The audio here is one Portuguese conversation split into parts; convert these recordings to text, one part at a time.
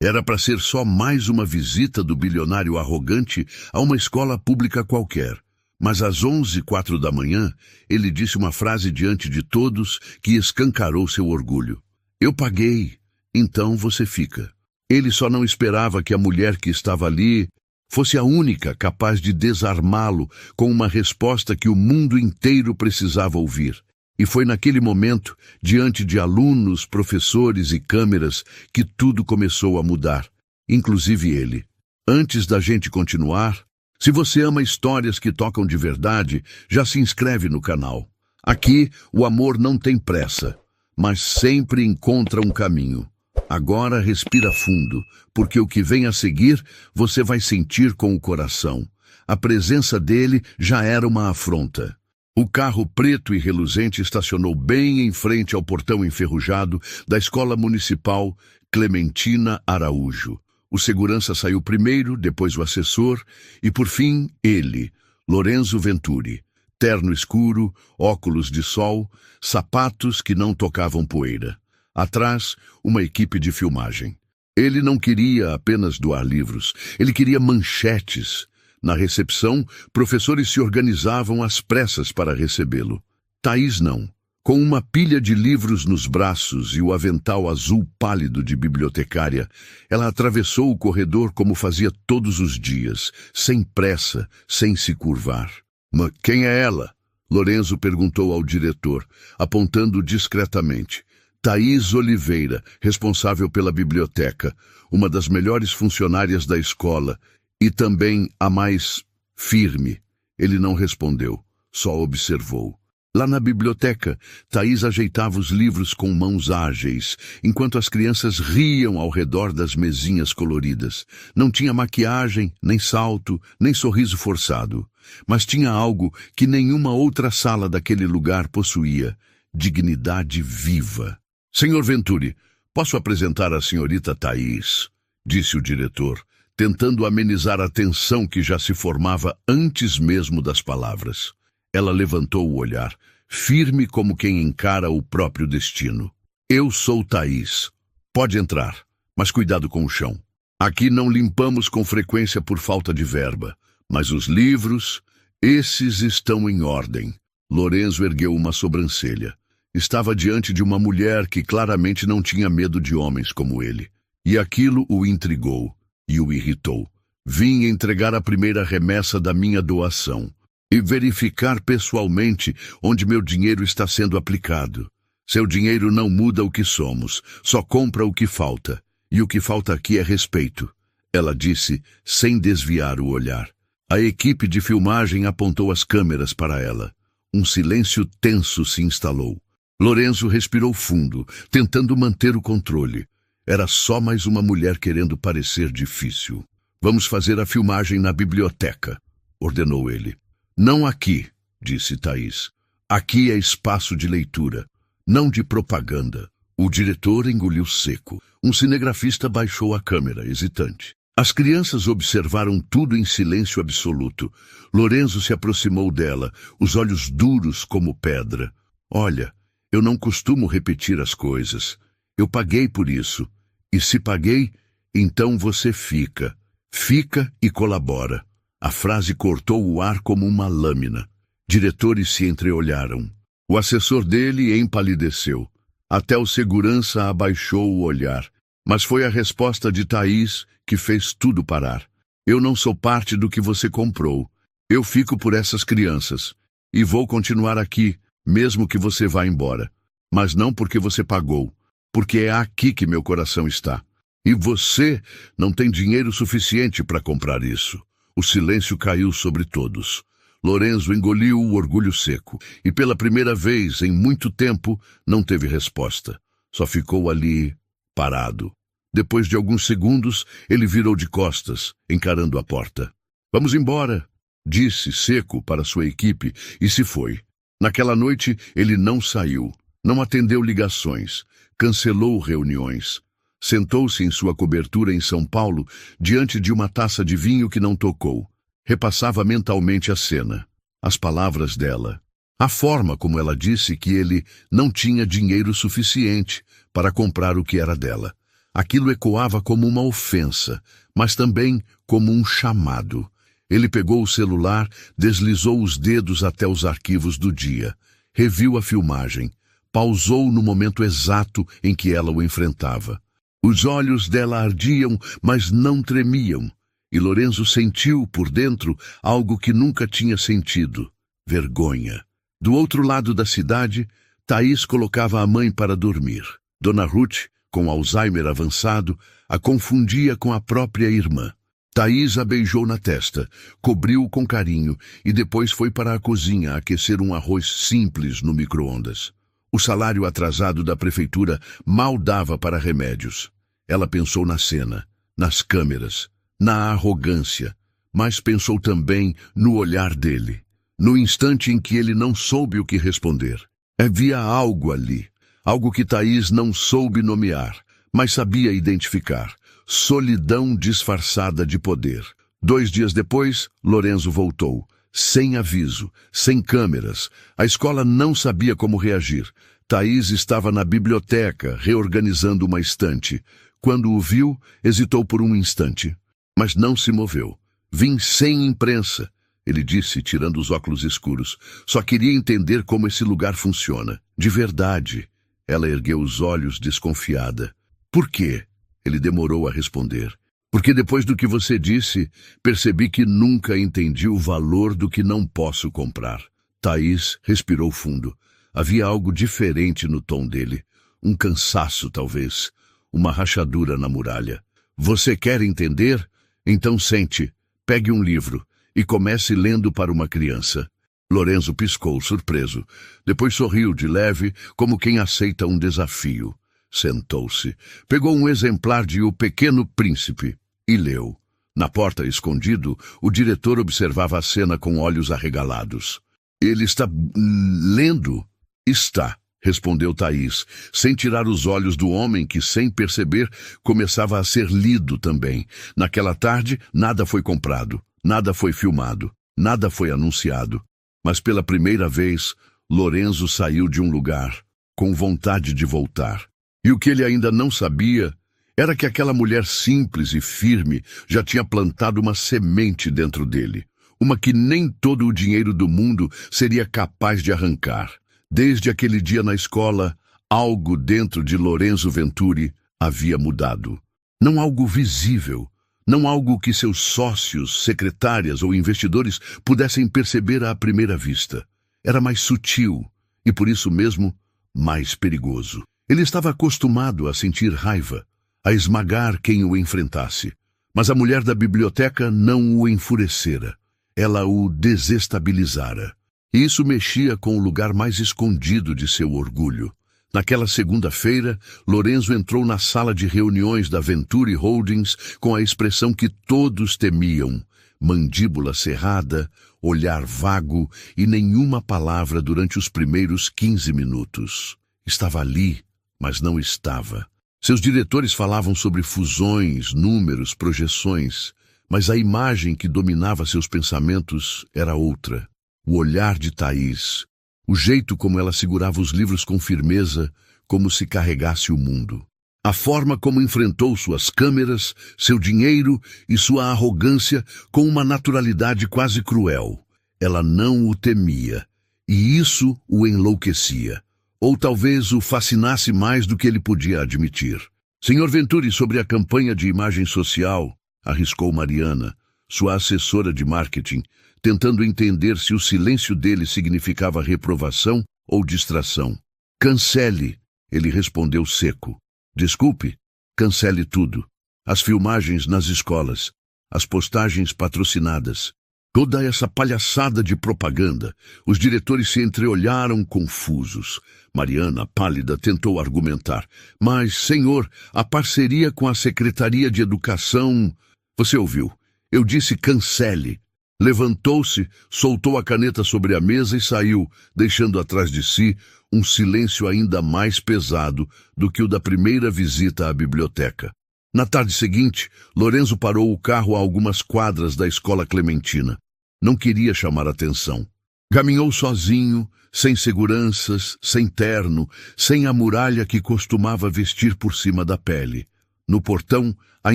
Era para ser só mais uma visita do bilionário arrogante a uma escola pública qualquer. Mas às 11h04 da manhã, ele disse uma frase diante de todos que escancarou seu orgulho. Eu paguei, então você fica. Ele só não esperava que a mulher que estava ali fosse a única capaz de desarmá-lo com uma resposta que o mundo inteiro precisava ouvir. E foi naquele momento, diante de alunos, professores e câmeras, que tudo começou a mudar, inclusive ele. Antes da gente continuar, se você ama histórias que tocam de verdade, já se inscreve no canal. Aqui, o amor não tem pressa, mas sempre encontra um caminho. Agora respira fundo, porque o que vem a seguir você vai sentir com o coração. A presença dele já era uma afronta. O carro preto e reluzente estacionou bem em frente ao portão enferrujado da Escola Municipal Clementina Araújo. O segurança saiu primeiro, depois o assessor e, por fim, ele, Lorenzo Venturi. Terno escuro, óculos de sol, sapatos que não tocavam poeira. Atrás, uma equipe de filmagem. Ele não queria apenas doar livros, ele queria manchetes. Na recepção, professores se organizavam às pressas para recebê-lo. Thaís não. Com uma pilha de livros nos braços e o avental azul pálido de bibliotecária, ela atravessou o corredor como fazia todos os dias, sem pressa, sem se curvar. Mas quem é ela? Lorenzo perguntou ao diretor, apontando discretamente. Thaís Oliveira, responsável pela biblioteca, uma das melhores funcionárias da escola, e também a mais firme. Ele não respondeu, só observou. Lá na biblioteca, Thaís ajeitava os livros com mãos ágeis, enquanto as crianças riam ao redor das mesinhas coloridas. Não tinha maquiagem, nem salto, nem sorriso forçado. Mas tinha algo que nenhuma outra sala daquele lugar possuía: dignidade viva. Senhor Venturi, posso apresentar a senhorita Thaís? Disse o diretor, tentando amenizar a tensão que já se formava antes mesmo das palavras. Ela levantou o olhar, firme como quem encara o próprio destino. Eu sou Thaís. Pode entrar, mas cuidado com o chão. Aqui não limpamos com frequência por falta de verba, mas os livros, esses estão em ordem. Lorenzo ergueu uma sobrancelha. Estava diante de uma mulher que claramente não tinha medo de homens como ele. E aquilo o intrigou e o irritou. Vim entregar a primeira remessa da minha doação e verificar pessoalmente onde meu dinheiro está sendo aplicado. Seu dinheiro não muda o que somos, só compra o que falta. E o que falta aqui é respeito, ela disse, sem desviar o olhar. A equipe de filmagem apontou as câmeras para ela. Um silêncio tenso se instalou. Lorenzo respirou fundo, tentando manter o controle. Era só mais uma mulher querendo parecer difícil. Vamos fazer a filmagem na biblioteca, ordenou ele. Não aqui, disse Thaís. Aqui é espaço de leitura, não de propaganda. O diretor engoliu seco. Um cinegrafista baixou a câmera, hesitante. As crianças observaram tudo em silêncio absoluto. Lorenzo se aproximou dela, os olhos duros como pedra. Olha, eu não costumo repetir as coisas. Eu paguei por isso. E se paguei, então você fica. Fica e colabora. A frase cortou o ar como uma lâmina. Diretores se entreolharam. O assessor dele empalideceu. Até o segurança abaixou o olhar. Mas foi a resposta de Thaís que fez tudo parar. Eu não sou parte do que você comprou. Eu fico por essas crianças. E vou continuar aqui, mesmo que você vá embora. Mas não porque você pagou. Porque é aqui que meu coração está. E você não tem dinheiro suficiente para comprar isso. O silêncio caiu sobre todos. Lorenzo engoliu o orgulho seco. E pela primeira vez em muito tempo não teve resposta. Só ficou ali, parado. Depois de alguns segundos, ele virou de costas, encarando a porta. Vamos embora, disse seco para sua equipe e se foi. Naquela noite, ele não saiu, não atendeu ligações, cancelou reuniões. Sentou-se em sua cobertura em São Paulo, diante de uma taça de vinho que não tocou. Repassava mentalmente a cena, as palavras dela, a forma como ela disse que ele não tinha dinheiro suficiente para comprar o que era dela. Aquilo ecoava como uma ofensa, mas também como um chamado. Ele pegou o celular, deslizou os dedos até os arquivos do dia, reviu a filmagem, pausou no momento exato em que ela o enfrentava. Os olhos dela ardiam, mas não tremiam, e Lorenzo sentiu por dentro algo que nunca tinha sentido: vergonha. Do outro lado da cidade, Thaís colocava a mãe para dormir. Dona Ruth, com Alzheimer avançado, a confundia com a própria irmã. Thaís a beijou na testa, cobriu-o com carinho e depois foi para a cozinha aquecer um arroz simples no micro-ondas. O salário atrasado da prefeitura mal dava para remédios. Ela pensou na cena, nas câmeras, na arrogância, mas pensou também no olhar dele, no instante em que ele não soube o que responder. Havia algo ali, algo que Thaís não soube nomear, mas sabia identificar: solidão disfarçada de poder. 2 dias depois, Lorenzo voltou, sem aviso, sem câmeras. A escola não sabia como reagir. Thaís estava na biblioteca, reorganizando uma estante. Quando o viu, hesitou por um instante, mas não se moveu. Vim sem imprensa, ele disse, tirando os óculos escuros. Só queria entender como esse lugar funciona. De verdade. Ela ergueu os olhos, desconfiada. Por quê? Ele demorou a responder. Porque depois do que você disse, percebi que nunca entendi o valor do que não posso comprar. Thaís respirou fundo. Havia algo diferente no tom dele. Um cansaço, talvez. Uma rachadura na muralha. Você quer entender? Então sente, pegue um livro e comece lendo para uma criança. Lorenzo piscou, surpreso. Depois sorriu de leve, como quem aceita um desafio. Sentou-se, pegou um exemplar de O Pequeno Príncipe e leu. Na porta, escondido, o diretor observava a cena com olhos arregalados. Ele está lendo? Está, respondeu Thaís, sem tirar os olhos do homem que, sem perceber, começava a ser lido também. Naquela tarde, nada foi comprado, nada foi filmado, nada foi anunciado. Mas pela primeira vez, Lorenzo saiu de um lugar, com vontade de voltar. E o que ele ainda não sabia era que aquela mulher simples e firme já tinha plantado uma semente dentro dele, uma que nem todo o dinheiro do mundo seria capaz de arrancar. Desde aquele dia na escola, algo dentro de Lorenzo Venturi havia mudado. Não algo visível, não algo que seus sócios, secretárias ou investidores pudessem perceber à primeira vista. Era mais sutil e, por isso mesmo, mais perigoso. Ele estava acostumado a sentir raiva, a esmagar quem o enfrentasse. Mas a mulher da biblioteca não o enfurecera. Ela o desestabilizara. E isso mexia com o lugar mais escondido de seu orgulho. Naquela segunda-feira, Lorenzo entrou na sala de reuniões da Venturi Holdings com a expressão que todos temiam: mandíbula cerrada, olhar vago e nenhuma palavra durante os primeiros 15 minutos. Estava ali, mas não estava. Seus diretores falavam sobre fusões, números, projeções, mas a imagem que dominava seus pensamentos era outra. O olhar de Thaís, o jeito como ela segurava os livros com firmeza, como se carregasse o mundo. A forma como enfrentou suas câmeras, seu dinheiro e sua arrogância com uma naturalidade quase cruel. Ela não o temia, e isso o enlouquecia. Ou talvez o fascinasse mais do que ele podia admitir. Senhor Venturi, sobre a campanha de imagem social, arriscou Mariana, sua assessora de marketing, tentando entender se o silêncio dele significava reprovação ou distração. Cancele, ele respondeu seco. Desculpe, cancele tudo. As filmagens nas escolas, as postagens patrocinadas, toda essa palhaçada de propaganda. Os diretores se entreolharam confusos. Mariana, pálida, tentou argumentar. Mas, senhor, a parceria com a Secretaria de Educação... Você ouviu? Eu disse cancele. Levantou-se, soltou a caneta sobre a mesa e saiu, deixando atrás de si um silêncio ainda mais pesado do que o da primeira visita à biblioteca. Na tarde seguinte, Lorenzo parou o carro a algumas quadras da escola Clementina. Não queria chamar atenção. Caminhou sozinho, sem seguranças, sem terno, sem a muralha que costumava vestir por cima da pele. No portão, a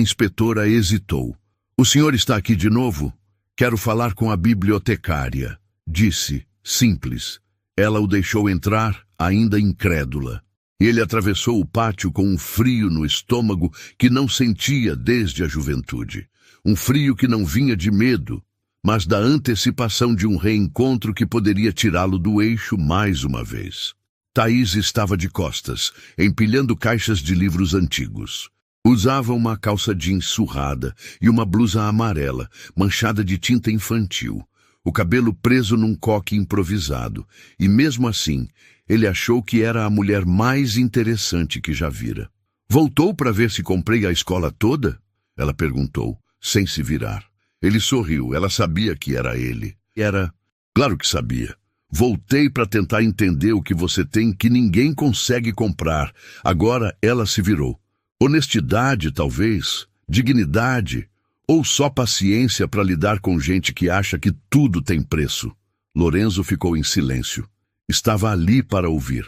inspetora hesitou. "O senhor está aqui de novo? Quero falar com a bibliotecária", disse, simples. Ela o deixou entrar, ainda incrédula. Ele atravessou o pátio com um frio no estômago que não sentia desde a juventude. Um frio que não vinha de medo, mas da antecipação de um reencontro que poderia tirá-lo do eixo mais uma vez. Thaís estava de costas, empilhando caixas de livros antigos. Usava uma calça jeans surrada e uma blusa amarela, manchada de tinta infantil, o cabelo preso num coque improvisado, e mesmo assim, ele achou que era a mulher mais interessante que já vira. "Voltou para ver se comprei a escola toda?" ela perguntou, sem se virar. Ele sorriu, ela sabia que era ele. Claro que sabia. "Voltei para tentar entender o que você tem que ninguém consegue comprar." Agora ela se virou. Honestidade, talvez, dignidade, ou só paciência para lidar com gente que acha que tudo tem preço. Lorenzo ficou em silêncio. Estava ali para ouvir.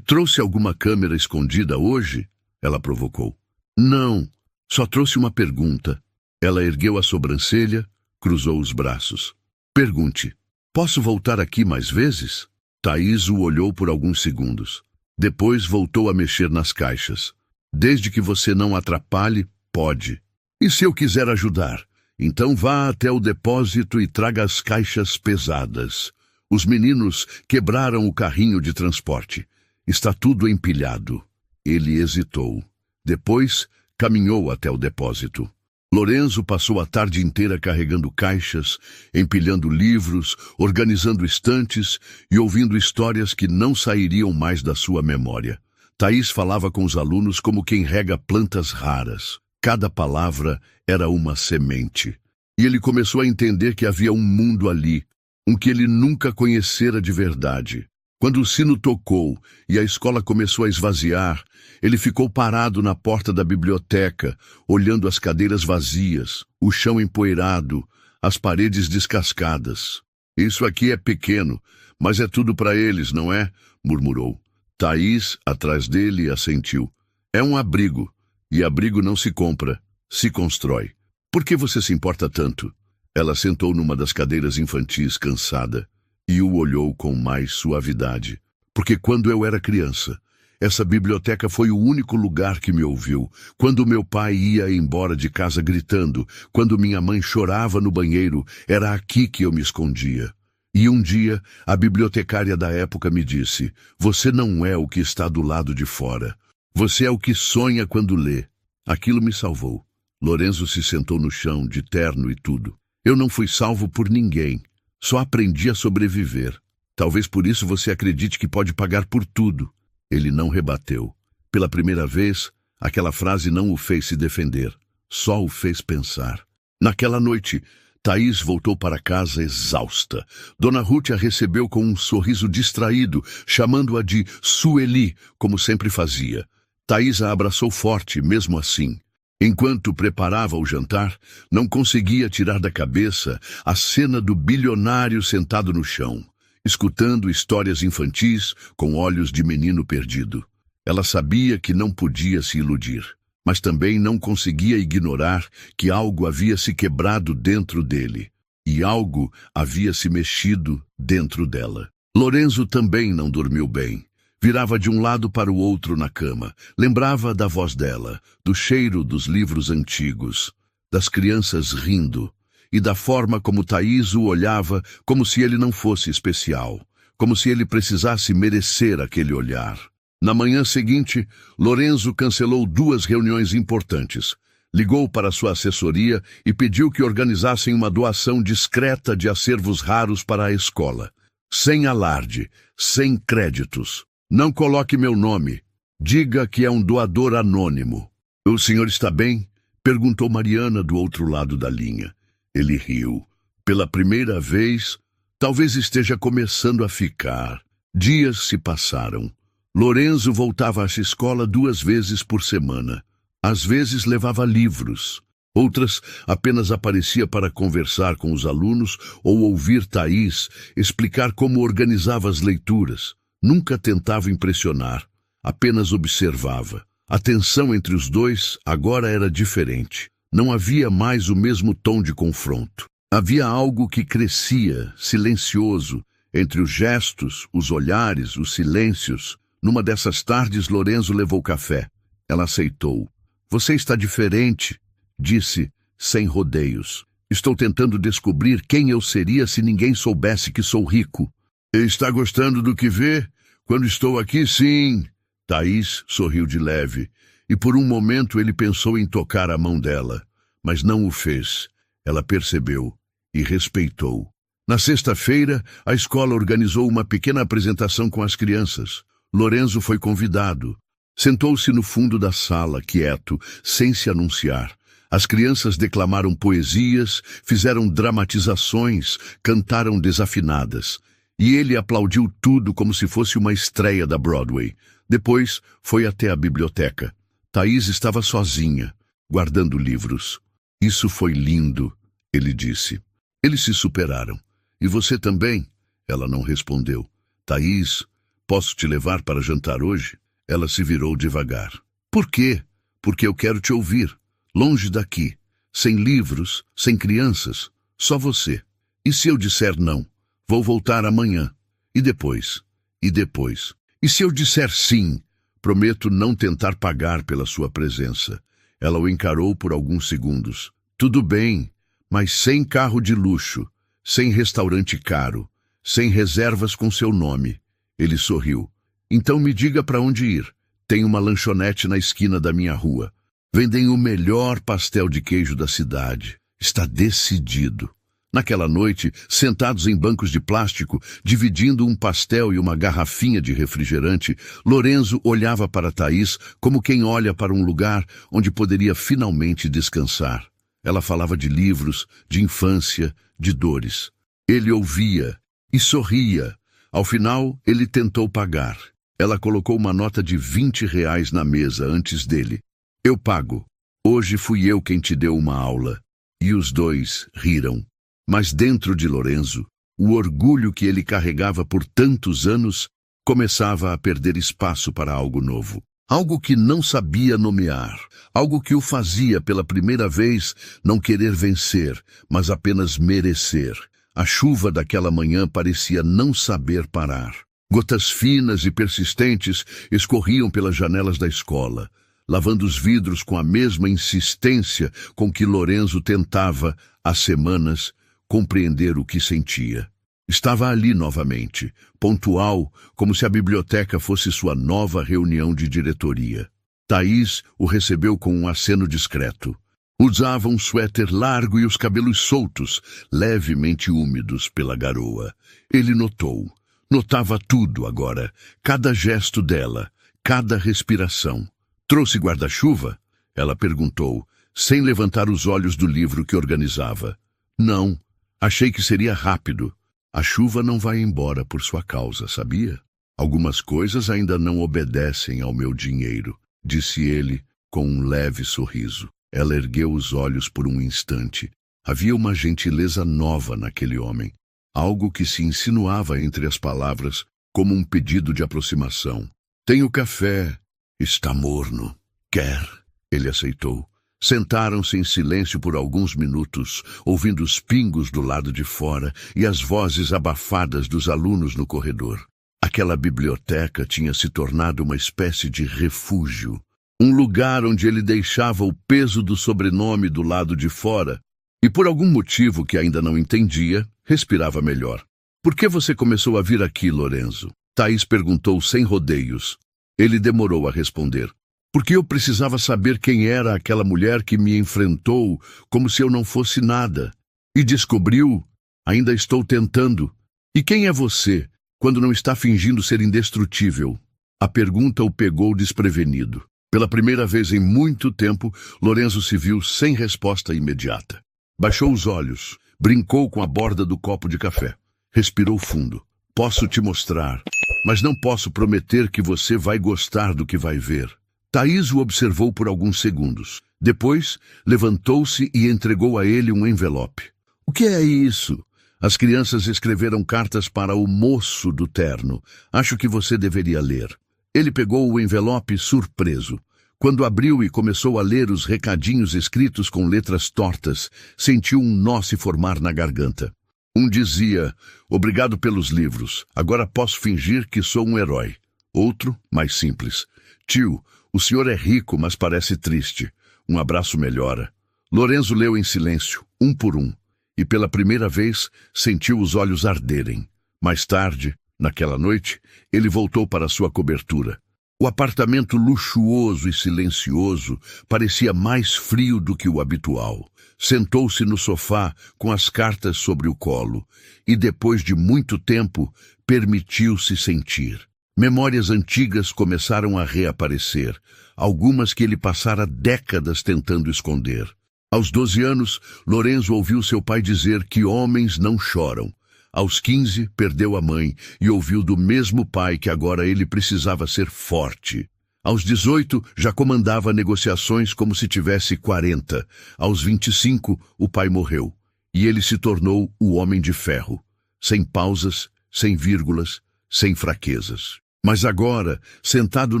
"Trouxe alguma câmera escondida hoje?" ela provocou. "Não, só trouxe uma pergunta." Ela ergueu a sobrancelha, cruzou os braços. "Pergunte. Posso voltar aqui mais vezes?" Thaís o olhou por alguns segundos. Depois voltou a mexer nas caixas. "Desde que você não atrapalhe, pode. E se eu quiser ajudar? Então vá até o depósito e traga as caixas pesadas. Os meninos quebraram o carrinho de transporte. Está tudo empilhado." Ele hesitou. Depois, caminhou até o depósito. Lorenzo passou a tarde inteira carregando caixas, empilhando livros, organizando estantes e ouvindo histórias que não sairiam mais da sua memória. Thaís falava com os alunos como quem rega plantas raras. Cada palavra era uma semente. E ele começou a entender que havia um mundo ali, um que ele nunca conhecera de verdade. Quando o sino tocou e a escola começou a esvaziar, ele ficou parado na porta da biblioteca, olhando as cadeiras vazias, o chão empoeirado, as paredes descascadas. "Isso aqui é pequeno, mas é tudo para eles, não é?" murmurou. Thaís, atrás dele, assentiu. "É um abrigo, e abrigo não se compra, se constrói. Por que você se importa tanto?" Ela sentou numa das cadeiras infantis, cansada, e o olhou com mais suavidade. "Porque quando eu era criança, essa biblioteca foi o único lugar que me ouviu. Quando meu pai ia embora de casa gritando, quando minha mãe chorava no banheiro, era aqui que eu me escondia. E um dia, a bibliotecária da época me disse: você não é o que está do lado de fora. Você é o que sonha quando lê." Aquilo me salvou. Lorenzo se sentou no chão, de terno e tudo. "Eu não fui salvo por ninguém. Só aprendi a sobreviver. Talvez por isso você acredite que pode pagar por tudo." Ele não rebateu. Pela primeira vez, aquela frase não o fez se defender. Só o fez pensar. Naquela noite, Thaís voltou para casa exausta. Dona Ruth a recebeu com um sorriso distraído, chamando-a de Sueli, como sempre fazia. Thaís a abraçou forte, mesmo assim. Enquanto preparava o jantar, não conseguia tirar da cabeça a cena do bilionário sentado no chão, escutando histórias infantis com olhos de menino perdido. Ela sabia que não podia se iludir, mas também não conseguia ignorar que algo havia se quebrado dentro dele, e algo havia se mexido dentro dela. Lorenzo também não dormiu bem. Virava de um lado para o outro na cama. Lembrava da voz dela, do cheiro dos livros antigos, das crianças rindo, e da forma como Thaís o olhava, como se ele não fosse especial, como se ele precisasse merecer aquele olhar. Na manhã seguinte, Lorenzo cancelou 2 reuniões importantes. Ligou para sua assessoria e pediu que organizassem uma doação discreta de acervos raros para a escola. Sem alarde, sem créditos. "Não coloque meu nome. Diga que é um doador anônimo." "O senhor está bem?" perguntou Mariana do outro lado da linha. Ele riu. Pela primeira vez, talvez esteja começando a ficar. Dias se passaram. Lorenzo voltava à escola 2 vezes por semana. Às vezes levava livros. Outras apenas aparecia para conversar com os alunos ou ouvir Thaís explicar como organizava as leituras. Nunca tentava impressionar, apenas observava. A tensão entre os dois agora era diferente. Não havia mais o mesmo tom de confronto. Havia algo que crescia, silencioso, entre os gestos, os olhares, os silêncios. Numa dessas tardes, Lorenzo levou café. Ela aceitou. Você está diferente, disse, sem rodeios. Estou tentando descobrir quem eu seria se ninguém soubesse que sou rico. Está gostando do que vê? Quando estou aqui, sim. Thaís sorriu de leve, e por um momento ele pensou em tocar a mão dela, mas não o fez. Ela percebeu e respeitou. Na sexta-feira, a escola organizou uma pequena apresentação com as crianças. Lorenzo foi convidado. Sentou-se no fundo da sala, quieto, sem se anunciar. As crianças declamaram poesias, fizeram dramatizações, cantaram desafinadas. E ele aplaudiu tudo como se fosse uma estreia da Broadway. Depois, foi até a biblioteca. Thaís estava sozinha, guardando livros. Isso foi lindo, ele disse. Eles se superaram. E você também? Ela não respondeu. Thaís, posso te levar para jantar hoje? Ela se virou devagar. Por quê? Porque eu quero te ouvir. Longe daqui. Sem livros, sem crianças. Só você. E se eu disser não? Vou voltar amanhã. E depois? E depois? E se eu disser sim? Prometo não tentar pagar pela sua presença. Ela o encarou por alguns segundos. Tudo bem, mas sem carro de luxo, sem restaurante caro, sem reservas com seu nome. Ele sorriu. Então me diga para onde ir. Tem uma lanchonete na esquina da minha rua. Vendem o melhor pastel de queijo da cidade. Está decidido. Naquela noite, sentados em bancos de plástico, dividindo um pastel e uma garrafinha de refrigerante, Lorenzo olhava para Thaís como quem olha para um lugar onde poderia finalmente descansar. Ela falava de livros, de infância, de dores. Ele ouvia e sorria. Ao final, ele tentou pagar. Ela colocou uma nota de R$ 20 na mesa antes dele. Eu pago. Hoje fui eu quem te deu uma aula. E os dois riram. Mas dentro de Lorenzo, o orgulho que ele carregava por tantos anos começava a perder espaço para algo novo. Algo que não sabia nomear. Algo que o fazia pela primeira vez não querer vencer, mas apenas merecer. A chuva daquela manhã parecia não saber parar. Gotas finas e persistentes escorriam pelas janelas da escola, lavando os vidros com a mesma insistência com que Lorenzo tentava, há semanas, compreender o que sentia. Estava ali novamente, pontual, como se a biblioteca fosse sua nova reunião de diretoria. Thaís o recebeu com um aceno discreto. Usava um suéter largo e os cabelos soltos, levemente úmidos pela garoa. Ele notou. Notava tudo agora, cada gesto dela, cada respiração. Trouxe guarda-chuva? Ela perguntou, sem levantar os olhos do livro que organizava. Não. Achei que seria rápido. A chuva não vai embora por sua causa, sabia? Algumas coisas ainda não obedecem ao meu dinheiro, disse ele com um leve sorriso. Ela ergueu os olhos por um instante. Havia uma gentileza nova naquele homem. Algo que se insinuava entre as palavras como um pedido de aproximação. Tenho café. Está morno. Quer? Ele aceitou. Sentaram-se em silêncio por alguns minutos, ouvindo os pingos do lado de fora e as vozes abafadas dos alunos no corredor. Aquela biblioteca tinha se tornado uma espécie de refúgio, um lugar onde ele deixava o peso do sobrenome do lado de fora e, por algum motivo que ainda não entendia, respirava melhor. Por que você começou a vir aqui, Lorenzo? Thaís perguntou sem rodeios. Ele demorou a responder. Porque eu precisava saber quem era aquela mulher que me enfrentou como se eu não fosse nada. E descobriu, ainda estou tentando. E quem é você, quando não está fingindo ser indestrutível? A pergunta o pegou desprevenido. Pela primeira vez em muito tempo, Lorenzo se viu sem resposta imediata. Baixou os olhos, brincou com a borda do copo de café. Respirou fundo. Posso te mostrar, mas não posso prometer que você vai gostar do que vai ver. Thaís o observou por alguns segundos. Depois, levantou-se e entregou a ele um envelope. O que é isso? As crianças escreveram cartas para o moço do terno. Acho que você deveria ler. Ele pegou o envelope surpreso. Quando abriu e começou a ler os recadinhos escritos com letras tortas, sentiu um nó se formar na garganta. Um dizia: "Obrigado pelos livros, agora posso fingir que sou um herói." Outro, mais simples: "Tio, o senhor é rico, mas parece triste. Um abraço melhora." Lorenzo leu em silêncio, um por um, e pela primeira vez sentiu os olhos arderem. Mais tarde, naquela noite, ele voltou para sua cobertura. O apartamento luxuoso e silencioso parecia mais frio do que o habitual. Sentou-se no sofá com as cartas sobre o colo e, depois de muito tempo, permitiu-se sentir. Memórias antigas começaram a reaparecer, algumas que ele passara décadas tentando esconder. Aos 12 anos, Lorenzo ouviu seu pai dizer que homens não choram. Aos 15, perdeu a mãe e ouviu do mesmo pai que agora ele precisava ser forte. Aos 18, já comandava negociações como se tivesse 40. Aos 25, o pai morreu. E ele se tornou o homem de ferro. Sem pausas, sem vírgulas, sem fraquezas. Mas agora, sentado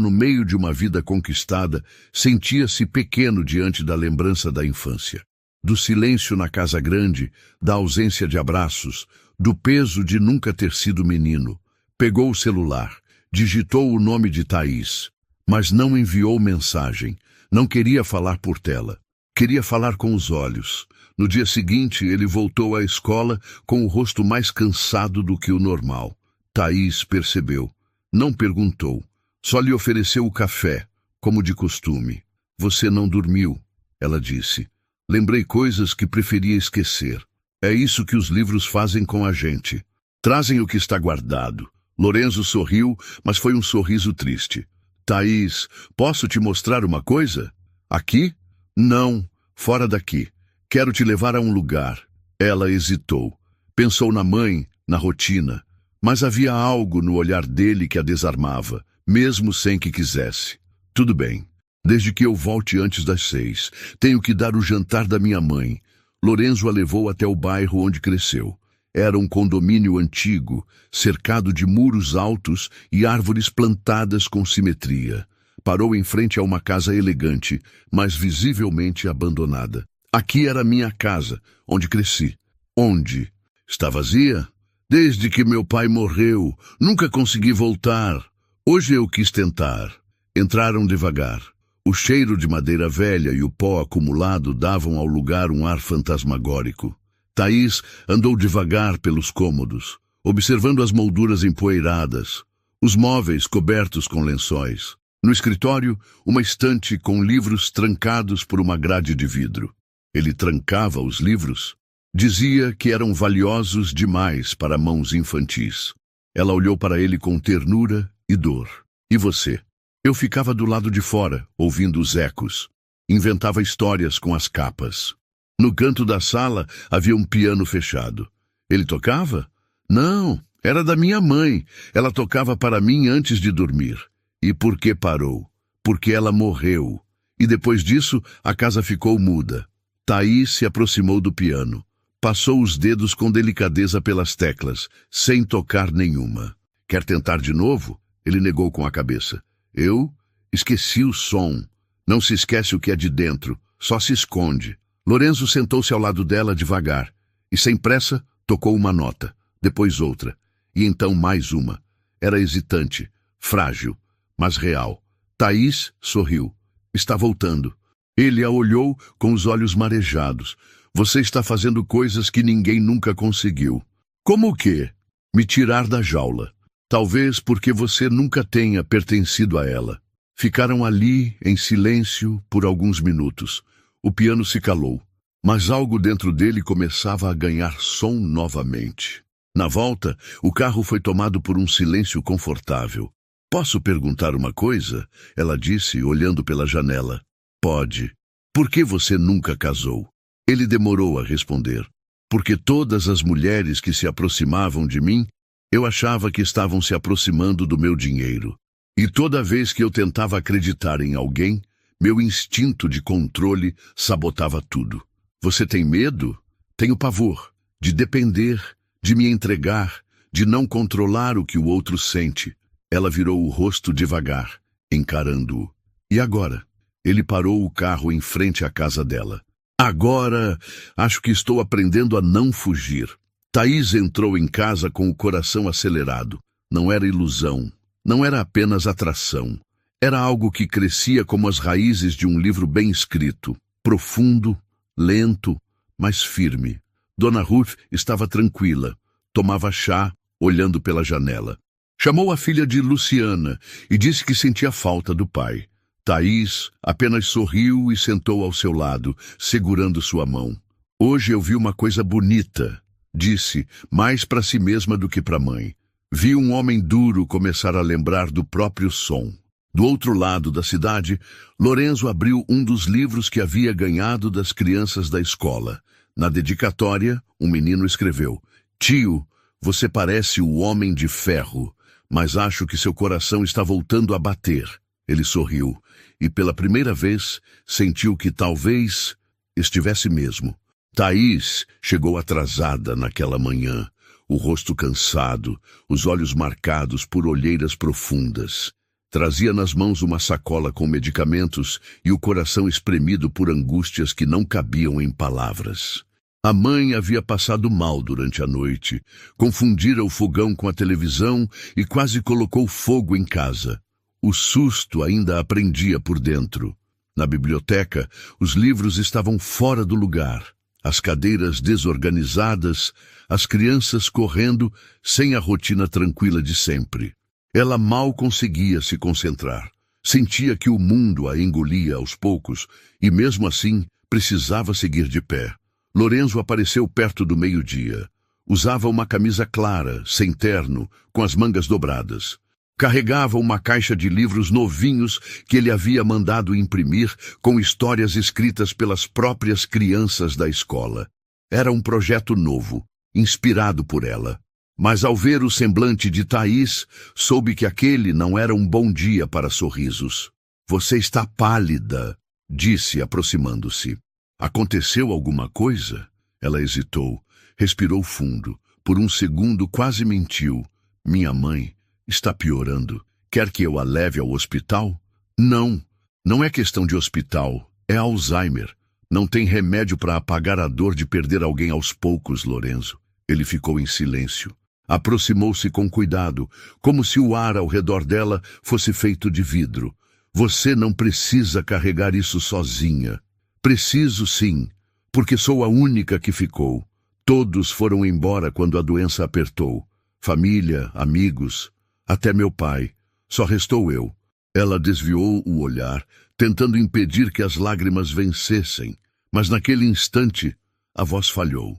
no meio de uma vida conquistada, sentia-se pequeno diante da lembrança da infância. Do silêncio na casa grande, da ausência de abraços, do peso de nunca ter sido menino. Pegou o celular, digitou o nome de Thaís, mas não enviou mensagem. Não queria falar por tela. Queria falar com os olhos. No dia seguinte, ele voltou à escola com o rosto mais cansado do que o normal. Thaís percebeu. Não perguntou. Só lhe ofereceu o café, como de costume. "Você não dormiu", ela disse. "Lembrei coisas que preferia esquecer. É isso que os livros fazem com a gente. Trazem o que está guardado." Lorenzo sorriu, mas foi um sorriso triste. "Thaís, posso te mostrar uma coisa?" "Aqui?" "Não, fora daqui. Quero te levar a um lugar." Ela hesitou. Pensou na mãe, na rotina. Mas havia algo no olhar dele que a desarmava, mesmo sem que quisesse. "Tudo bem, desde que eu volte antes das 6. Tenho que dar o jantar da minha mãe." Lorenzo a levou até o bairro onde cresceu. Era um condomínio antigo, cercado de muros altos e árvores plantadas com simetria. Parou em frente a uma casa elegante, mas visivelmente abandonada. "Aqui era minha casa, onde cresci." "Onde? Está vazia?" "Desde que meu pai morreu, nunca consegui voltar. Hoje eu quis tentar." Entraram devagar. O cheiro de madeira velha e o pó acumulado davam ao lugar um ar fantasmagórico. Thaís andou devagar pelos cômodos, observando as molduras empoeiradas, os móveis cobertos com lençóis. No escritório, uma estante com livros trancados por uma grade de vidro. Ele trancava os livros. Dizia que eram valiosos demais para mãos infantis. Ela olhou para ele com ternura e dor. "E você?" Eu ficava do lado de fora, ouvindo os ecos. Inventava histórias com as capas. No canto da sala havia um piano fechado. Ele tocava? Não, era da minha mãe. Ela tocava para mim antes de dormir. E por que parou? Porque ela morreu. E depois disso, a casa ficou muda. Thaís se aproximou do piano. Passou os dedos com delicadeza pelas teclas, sem tocar nenhuma. "Quer tentar de novo?" Ele negou com a cabeça. "Eu esqueci o som. Não se esquece o que é de dentro, só se esconde." Lorenzo sentou-se ao lado dela devagar, e sem pressa tocou uma nota, depois outra, e então mais uma. Era hesitante, frágil, mas real. Thaís sorriu. Está voltando. Ele a olhou com os olhos marejados. "Você está fazendo coisas que ninguém nunca conseguiu." "Como o quê?" "Me tirar da jaula. Talvez porque você nunca tenha pertencido a ela." Ficaram ali, em silêncio, por alguns minutos. O piano se calou, mas algo dentro dele começava a ganhar som novamente. Na volta, o carro foi tomado por um silêncio confortável. "Posso perguntar uma coisa?" ela disse, olhando pela janela. "Pode. Por que você nunca casou?" Ele demorou a responder. "Porque todas as mulheres que se aproximavam de mim, eu achava que estavam se aproximando do meu dinheiro. E toda vez que eu tentava acreditar em alguém, meu instinto de controle sabotava tudo." "Você tem medo?" "Tenho pavor. De depender, de me entregar, de não controlar o que o outro sente." Ela virou o rosto devagar, encarando-o. "E agora?" Ele parou o carro em frente à casa dela. Agora, acho que estou aprendendo a não fugir. Thaís entrou em casa com o coração acelerado. Não era ilusão, não era apenas atração. Era algo que crescia como as raízes de um livro bem escrito, profundo, lento, mas firme. Dona Ruth estava tranquila, tomava chá, olhando pela janela. Chamou a filha de Luciana e disse que sentia falta do pai. Thaís apenas sorriu e sentou ao seu lado, segurando sua mão. Hoje eu vi uma coisa bonita, disse, mais para si mesma do que para a mãe. Vi um homem duro começar a lembrar do próprio som. Do outro lado da cidade, Lorenzo abriu um dos livros que havia ganhado das crianças da escola. Na dedicatória, um menino escreveu: "Tio, você parece o Homem de Ferro, mas acho que seu coração está voltando a bater." Ele sorriu e, pela primeira vez, sentiu que talvez estivesse mesmo. Thaís chegou atrasada naquela manhã, o rosto cansado, os olhos marcados por olheiras profundas. Trazia nas mãos uma sacola com medicamentos e o coração espremido por angústias que não cabiam em palavras. A mãe havia passado mal durante a noite, confundira o fogão com a televisão e quase colocou fogo em casa. O susto ainda a prendia por dentro. Na biblioteca, os livros estavam fora do lugar, as cadeiras desorganizadas, as crianças correndo sem a rotina tranquila de sempre. Ela mal conseguia se concentrar. Sentia que o mundo a engolia aos poucos e, mesmo assim, precisava seguir de pé. Lorenzo apareceu perto do meio-dia. Usava uma camisa clara, sem terno, com as mangas dobradas. Carregava uma caixa de livros novinhos que ele havia mandado imprimir com histórias escritas pelas próprias crianças da escola. Era um projeto novo, inspirado por ela. Mas ao ver o semblante de Thaís, soube que aquele não era um bom dia para sorrisos. "Você está pálida", disse, aproximando-se. "Aconteceu alguma coisa?" Ela hesitou, respirou fundo. Por um segundo quase mentiu. "Minha mãe está piorando. Quer que eu a leve ao hospital?" "Não, não é questão de hospital. É Alzheimer. Não tem remédio para apagar a dor de perder alguém aos poucos, Lorenzo." Ele ficou em silêncio. Aproximou-se com cuidado, como se o ar ao redor dela fosse feito de vidro. "Você não precisa carregar isso sozinha." "Preciso sim, porque sou a única que ficou. Todos foram embora quando a doença apertou. Família, amigos, até meu pai. Só restou eu." Ela desviou o olhar, tentando impedir que as lágrimas vencessem. Mas naquele instante, a voz falhou.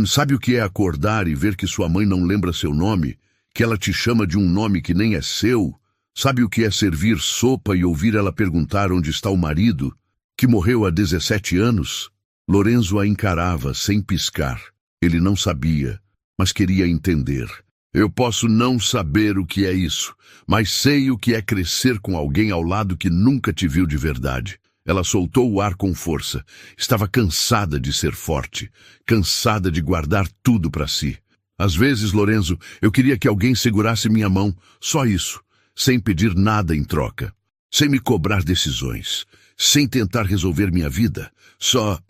Sabe o que é acordar e ver que sua mãe não lembra seu nome? Que ela te chama de um nome que nem é seu? Sabe o que é servir sopa e ouvir ela perguntar onde está o marido, que morreu há 17 anos? Lorenzo a encarava sem piscar. Ele não sabia, mas queria entender. "Eu posso não saber o que é isso, mas sei o que é crescer com alguém ao lado que nunca te viu de verdade." Ela soltou o ar com força. Estava cansada de ser forte, cansada de guardar tudo para si. "Às vezes, Lorenzo, eu queria que alguém segurasse minha mão, só isso, sem pedir nada em troca, sem me cobrar decisões, sem tentar resolver minha vida, só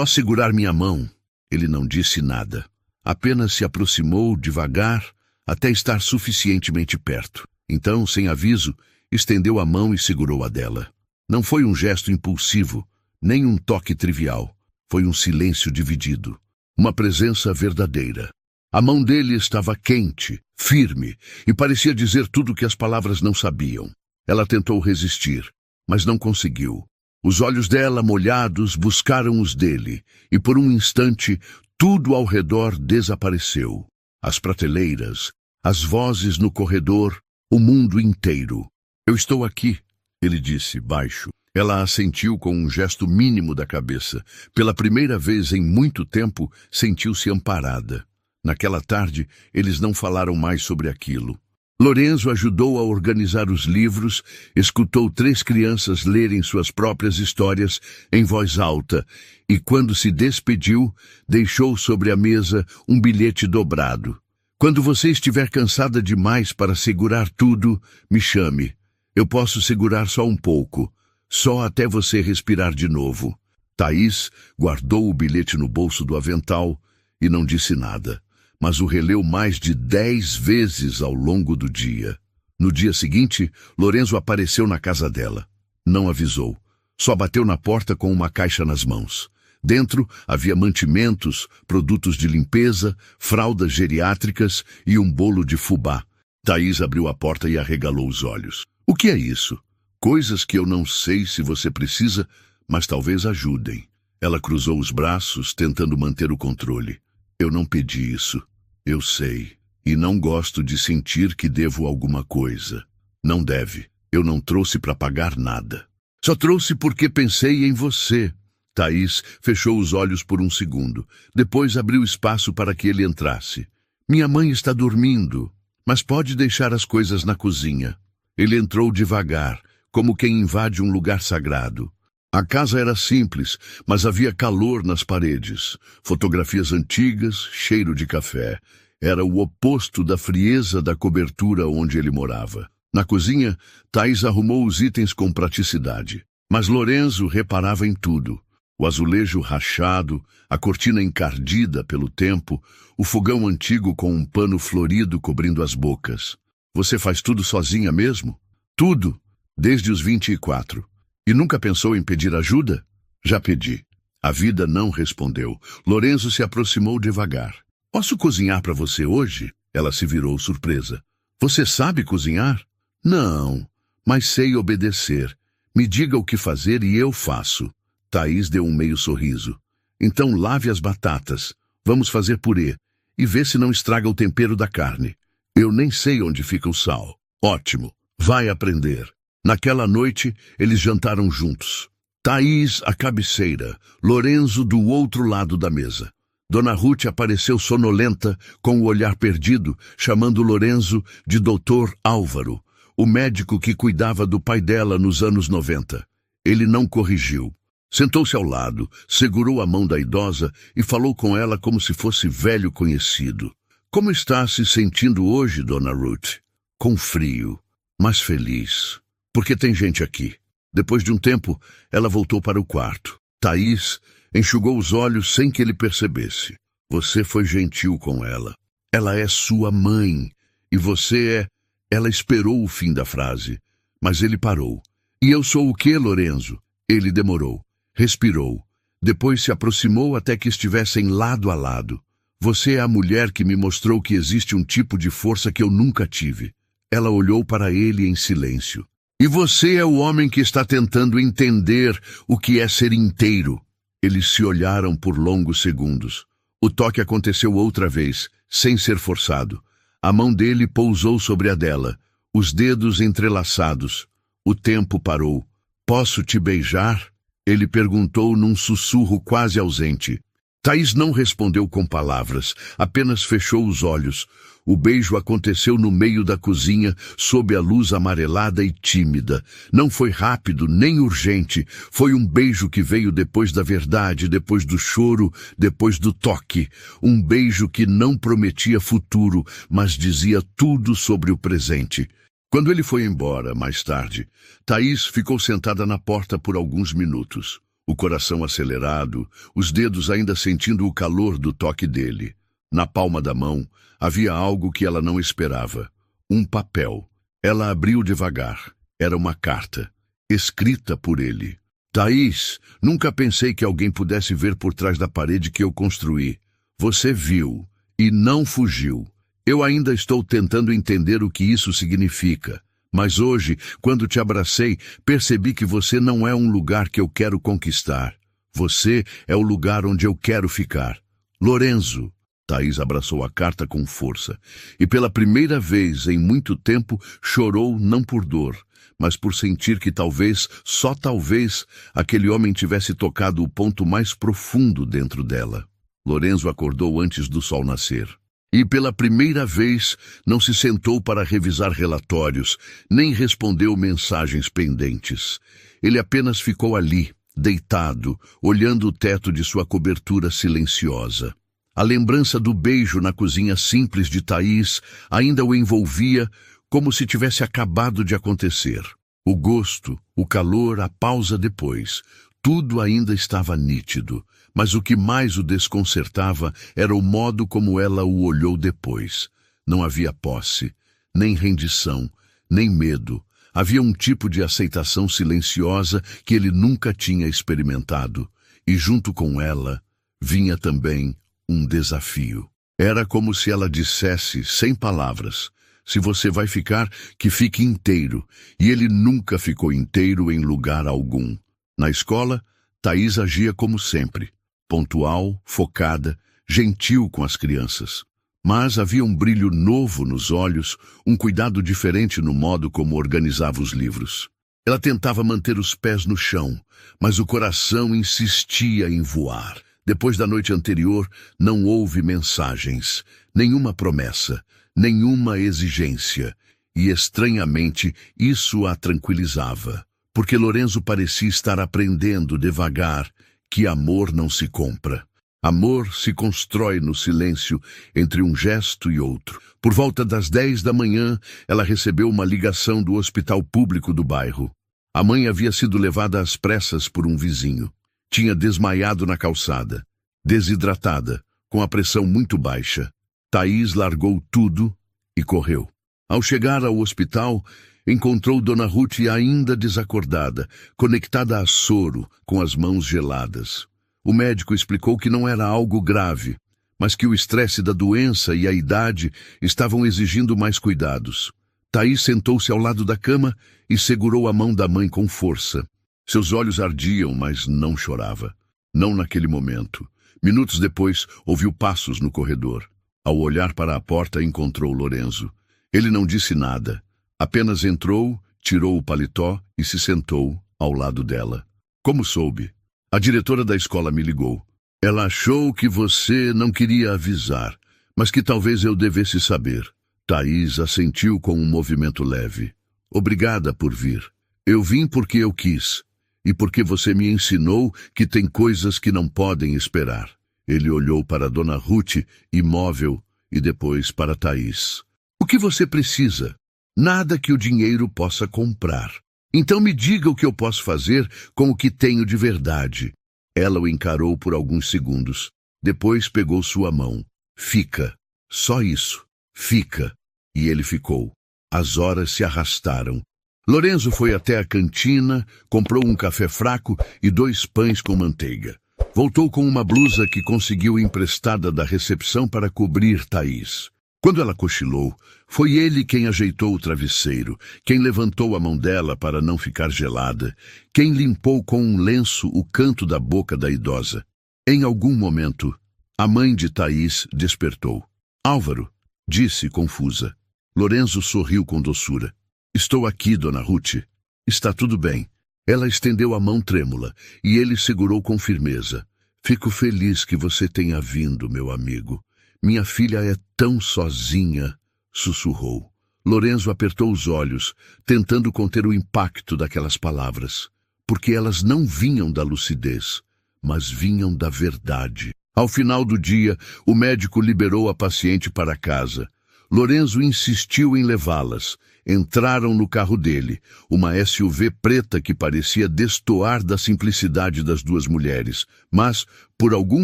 segurar minha mão." Ele não disse nada, apenas se aproximou devagar até estar suficientemente perto. Então, sem aviso, estendeu a mão e segurou a dela. Não foi um gesto impulsivo, nem um toque trivial. Foi um silêncio dividido, uma presença verdadeira. A mão dele estava quente, firme, e parecia dizer tudo o que as palavras não sabiam. Ela tentou resistir, mas não conseguiu. Os olhos dela, molhados, buscaram os dele, e por um instante, tudo ao redor desapareceu. As prateleiras, as vozes no corredor, o mundo inteiro. "Eu estou aqui", ele disse, baixo. Ela assentiu com um gesto mínimo da cabeça. Pela primeira vez em muito tempo, sentiu-se amparada. Naquela tarde, eles não falaram mais sobre aquilo. Lorenzo ajudou a organizar os livros, escutou 3 crianças lerem suas próprias histórias em voz alta e, quando se despediu, deixou sobre a mesa um bilhete dobrado. "Quando você estiver cansada demais para segurar tudo, me chame. Eu posso segurar só um pouco. Só até você respirar de novo. Thaís guardou o bilhete no bolso do avental e não disse nada, mas o releu mais de 10 vezes ao longo do dia. No dia seguinte, Lorenzo apareceu na casa dela. Não avisou. Só bateu na porta com uma caixa nas mãos. Dentro havia mantimentos, produtos de limpeza, fraldas geriátricas e um bolo de fubá. Thaís abriu a porta e arregalou os olhos. O que é isso? Coisas que eu não sei se você precisa, mas talvez ajudem. Ela cruzou os braços, tentando manter o controle. Eu não pedi isso. Eu sei. E não gosto de sentir que devo alguma coisa. Não deve. Eu não trouxe para pagar nada. Só trouxe porque pensei em você. Thaís fechou os olhos por um segundo. Depois abriu espaço para que ele entrasse. Minha mãe está dormindo, mas pode deixar as coisas na cozinha. Ele entrou devagar, como quem invade um lugar sagrado. A casa era simples, mas havia calor nas paredes. Fotografias antigas, cheiro de café. Era o oposto da frieza da cobertura onde ele morava. Na cozinha, Thaís arrumou os itens com praticidade. Mas Lorenzo reparava em tudo. O azulejo rachado, a cortina encardida pelo tempo, o fogão antigo com um pano florido cobrindo as bocas. Você faz tudo sozinha mesmo? Tudo, desde os 24. E nunca pensou em pedir ajuda? Já pedi. A vida não respondeu. Lorenzo se aproximou devagar. Posso cozinhar para você hoje? Ela se virou surpresa. Você sabe cozinhar? Não, mas sei obedecer. Me diga o que fazer e eu faço. Thaís deu um meio sorriso. Então lave as batatas. Vamos fazer purê. E vê se não estraga o tempero da carne. Eu nem sei onde fica o sal. Ótimo. Vai aprender. Naquela noite, eles jantaram juntos. Thaís à cabeceira, Lorenzo do outro lado da mesa. Dona Ruth apareceu sonolenta, com o olhar perdido, chamando Lorenzo de Dr. Álvaro, o médico que cuidava do pai dela nos anos 90. Ele não corrigiu. Sentou-se ao lado, segurou a mão da idosa e falou com ela como se fosse velho conhecido. Como está se sentindo hoje, Dona Ruth? Com frio, mas feliz. Porque tem gente aqui. Depois de um tempo, ela voltou para o quarto. Thaís enxugou os olhos sem que ele percebesse. Você foi gentil com ela. Ela é sua mãe. E você é... Ela esperou o fim da frase, mas ele parou. E eu sou o quê, Lorenzo? Ele demorou. Respirou. Depois se aproximou até que estivessem lado a lado. Você é a mulher que me mostrou que existe um tipo de força que eu nunca tive. Ela olhou para ele em silêncio. E você é o homem que está tentando entender o que é ser inteiro. Eles se olharam por longos segundos. O toque aconteceu outra vez, sem ser forçado. A mão dele pousou sobre a dela, os dedos entrelaçados. O tempo parou. Posso te beijar? Ele perguntou num sussurro quase ausente. Thaís não respondeu com palavras, apenas fechou os olhos. O beijo aconteceu no meio da cozinha, sob a luz amarelada e tímida. Não foi rápido, nem urgente. Foi um beijo que veio depois da verdade, depois do choro, depois do toque. Um beijo que não prometia futuro, mas dizia tudo sobre o presente. Quando ele foi embora, mais tarde, Thaís ficou sentada na porta por alguns minutos. O coração acelerado, os dedos ainda sentindo o calor do toque dele. Na palma da mão, havia algo que ela não esperava. Um papel. Ela abriu devagar. Era uma carta, escrita por ele. Thaís, nunca pensei que alguém pudesse ver por trás da parede que eu construí. Você viu e não fugiu. Eu ainda estou tentando entender o que isso significa. Mas hoje, quando te abracei, percebi que você não é um lugar que eu quero conquistar. Você é o lugar onde eu quero ficar. Lorenzo. Thaís abraçou a carta com força. E pela primeira vez em muito tempo, chorou não por dor, mas por sentir que talvez, só talvez, aquele homem tivesse tocado o ponto mais profundo dentro dela. Lorenzo acordou antes do sol nascer. E pela primeira vez não se sentou para revisar relatórios, nem respondeu mensagens pendentes. Ele apenas ficou ali, deitado, olhando o teto de sua cobertura silenciosa. A lembrança do beijo na cozinha simples de Thaís ainda o envolvia como se tivesse acabado de acontecer. O gosto, o calor, a pausa depois. Tudo ainda estava nítido, mas o que mais o desconcertava era o modo como ela o olhou depois. Não havia posse, nem rendição, nem medo. Havia um tipo de aceitação silenciosa que ele nunca tinha experimentado, e junto com ela vinha também um desafio. Era como se ela dissesse, sem palavras: se você vai ficar, que fique inteiro. E ele nunca ficou inteiro em lugar algum. Na escola, Thaís agia como sempre, pontual, focada, gentil com as crianças. Mas havia um brilho novo nos olhos, um cuidado diferente no modo como organizava os livros. Ela tentava manter os pés no chão, mas o coração insistia em voar. Depois da noite anterior, não houve mensagens, nenhuma promessa, nenhuma exigência. E, estranhamente, isso a tranquilizava, porque Lorenzo parecia estar aprendendo devagar que amor não se compra. Amor se constrói no silêncio entre um gesto e outro. Por volta das 10 da manhã, ela recebeu uma ligação do hospital público do bairro. A mãe havia sido levada às pressas por um vizinho. Tinha desmaiado na calçada, desidratada, com a pressão muito baixa. Thaís largou tudo e correu. Ao chegar ao hospital, encontrou Dona Ruth ainda desacordada, conectada a soro, com as mãos geladas. O médico explicou que não era algo grave, mas que o estresse da doença e a idade estavam exigindo mais cuidados. Thaís sentou-se ao lado da cama e segurou a mão da mãe com força. Seus olhos ardiam, mas não chorava. Não naquele momento. Minutos depois, ouviu passos no corredor. Ao olhar para a porta, encontrou Lorenzo. Ele não disse nada. Apenas entrou, tirou o paletó e se sentou ao lado dela. Como soube? A diretora da escola me ligou. Ela achou que você não queria avisar, mas que talvez eu devesse saber. Thaís assentiu com um movimento leve. Obrigada por vir. Eu vim porque eu quis, e porque você me ensinou que tem coisas que não podem esperar. Ele olhou para Dona Ruth, imóvel, e depois para Thaís. O que você precisa? Nada que o dinheiro possa comprar. Então me diga o que eu posso fazer com o que tenho de verdade. Ela o encarou por alguns segundos. Depois pegou sua mão. Fica. Só isso. Fica. E ele ficou. As horas se arrastaram. Lorenzo foi até a cantina, comprou um café fraco e 2 pães com manteiga. Voltou com uma blusa que conseguiu emprestada da recepção para cobrir Thaís. Quando ela cochilou, foi ele quem ajeitou o travesseiro, quem levantou a mão dela para não ficar gelada, quem limpou com um lenço o canto da boca da idosa. Em algum momento, a mãe de Thaís despertou. Álvaro, disse confusa. Lorenzo sorriu com doçura. Estou aqui, Dona Ruth. Está tudo bem. Ela estendeu a mão trêmula e ele segurou com firmeza. Fico feliz que você tenha vindo, meu amigo. Minha filha é tão sozinha, sussurrou. Lorenzo apertou os olhos, tentando conter o impacto daquelas palavras, porque elas não vinham da lucidez, mas vinham da verdade. Ao final do dia, o médico liberou a paciente para casa. Lorenzo insistiu em levá-las. Entraram no carro dele, uma SUV preta que parecia destoar da simplicidade das 2 mulheres, mas, por algum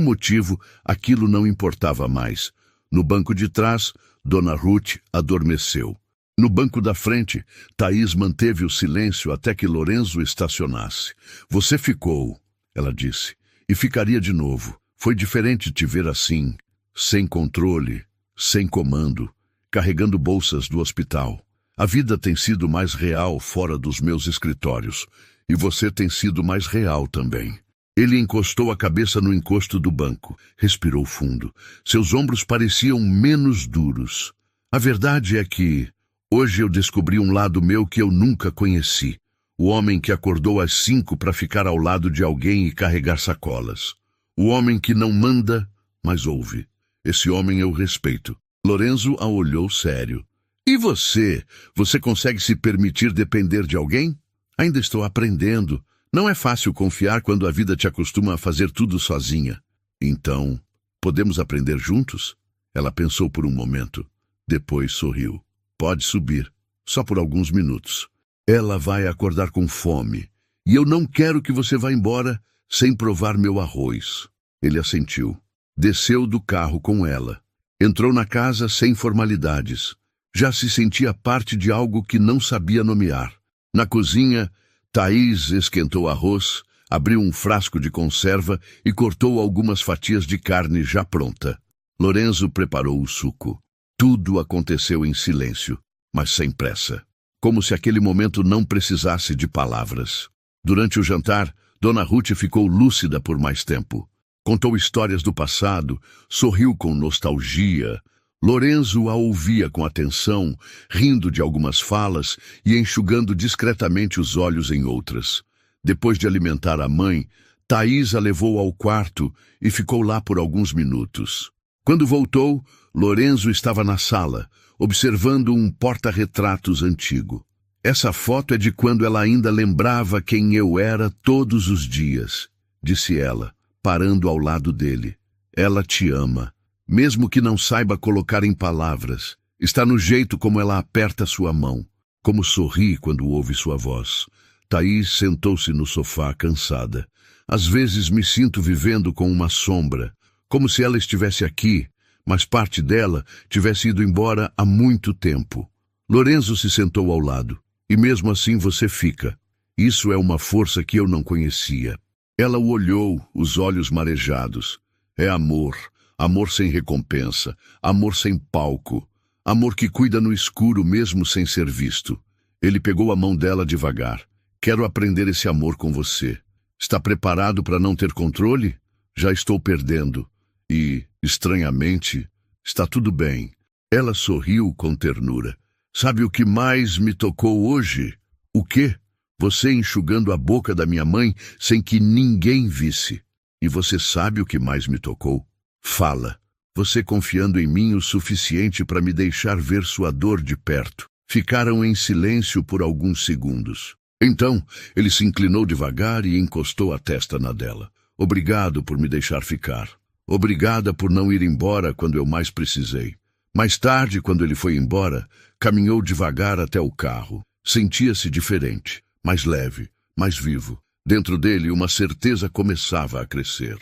motivo, aquilo não importava mais. No banco de trás, Dona Ruth adormeceu. No banco da frente, Thaís manteve o silêncio até que Lorenzo estacionasse. Você ficou, ela disse, e ficaria de novo. Foi diferente te ver assim, sem controle, sem comando, carregando bolsas do hospital. A vida tem sido mais real fora dos meus escritórios, e você tem sido mais real também. Ele encostou a cabeça no encosto do banco, respirou fundo. Seus ombros pareciam menos duros. A verdade é que, hoje eu descobri um lado meu que eu nunca conheci. O homem que acordou às 5 para ficar ao lado de alguém e carregar sacolas. O homem que não manda, mas ouve. Esse homem eu respeito. Lorenzo a olhou sério. E você? Você consegue se permitir depender de alguém? Ainda estou aprendendo. Não é fácil confiar quando a vida te acostuma a fazer tudo sozinha. Então, podemos aprender juntos? Ela pensou por um momento. Depois sorriu. Pode subir. Só por alguns minutos. Ela vai acordar com fome, e eu não quero que você vá embora sem provar meu arroz. Ele assentiu. Desceu do carro com ela. Entrou na casa sem formalidades. Já se sentia parte de algo que não sabia nomear. Na cozinha, Thaís esquentou arroz, abriu um frasco de conserva e cortou algumas fatias de carne já pronta. Lorenzo preparou o suco. Tudo aconteceu em silêncio, mas sem pressa. Como se aquele momento não precisasse de palavras. Durante o jantar, Dona Ruth ficou lúcida por mais tempo. Contou histórias do passado, sorriu com nostalgia. Lorenzo a ouvia com atenção, rindo de algumas falas e enxugando discretamente os olhos em outras. Depois de alimentar a mãe, Thaís a levou ao quarto e ficou lá por alguns minutos. Quando voltou, Lorenzo estava na sala, observando um porta-retratos antigo. Essa foto é de quando ela ainda lembrava quem eu era todos os dias, disse ela, parando ao lado dele. Ela te ama, mesmo que não saiba colocar em palavras. Está no jeito como ela aperta sua mão, como sorri quando ouve sua voz. Thaís sentou-se no sofá, cansada. Às vezes me sinto vivendo com uma sombra, como se ela estivesse aqui, mas parte dela tivesse ido embora há muito tempo. Lorenzo se sentou ao lado. E mesmo assim você fica. Isso é uma força que eu não conhecia. Ela o olhou, os olhos marejados. É amor. Amor sem recompensa. Amor sem palco. Amor que cuida no escuro mesmo sem ser visto. Ele pegou a mão dela devagar. Quero aprender esse amor com você. Está preparado para não ter controle? Já estou perdendo. E, estranhamente, está tudo bem. Ela sorriu com ternura. Sabe o que mais me tocou hoje? O quê? Você enxugando a boca da minha mãe sem que ninguém visse. E você sabe o que mais me tocou? Fala. Você confiando em mim o suficiente para me deixar ver sua dor de perto. Ficaram em silêncio por alguns segundos. Então, ele se inclinou devagar e encostou a testa na dela. Obrigado por me deixar ficar. Obrigada por não ir embora quando eu mais precisei. Mais tarde, quando ele foi embora, caminhou devagar até o carro. Sentia-se diferente, mais leve, mais vivo. Dentro dele, uma certeza começava a crescer.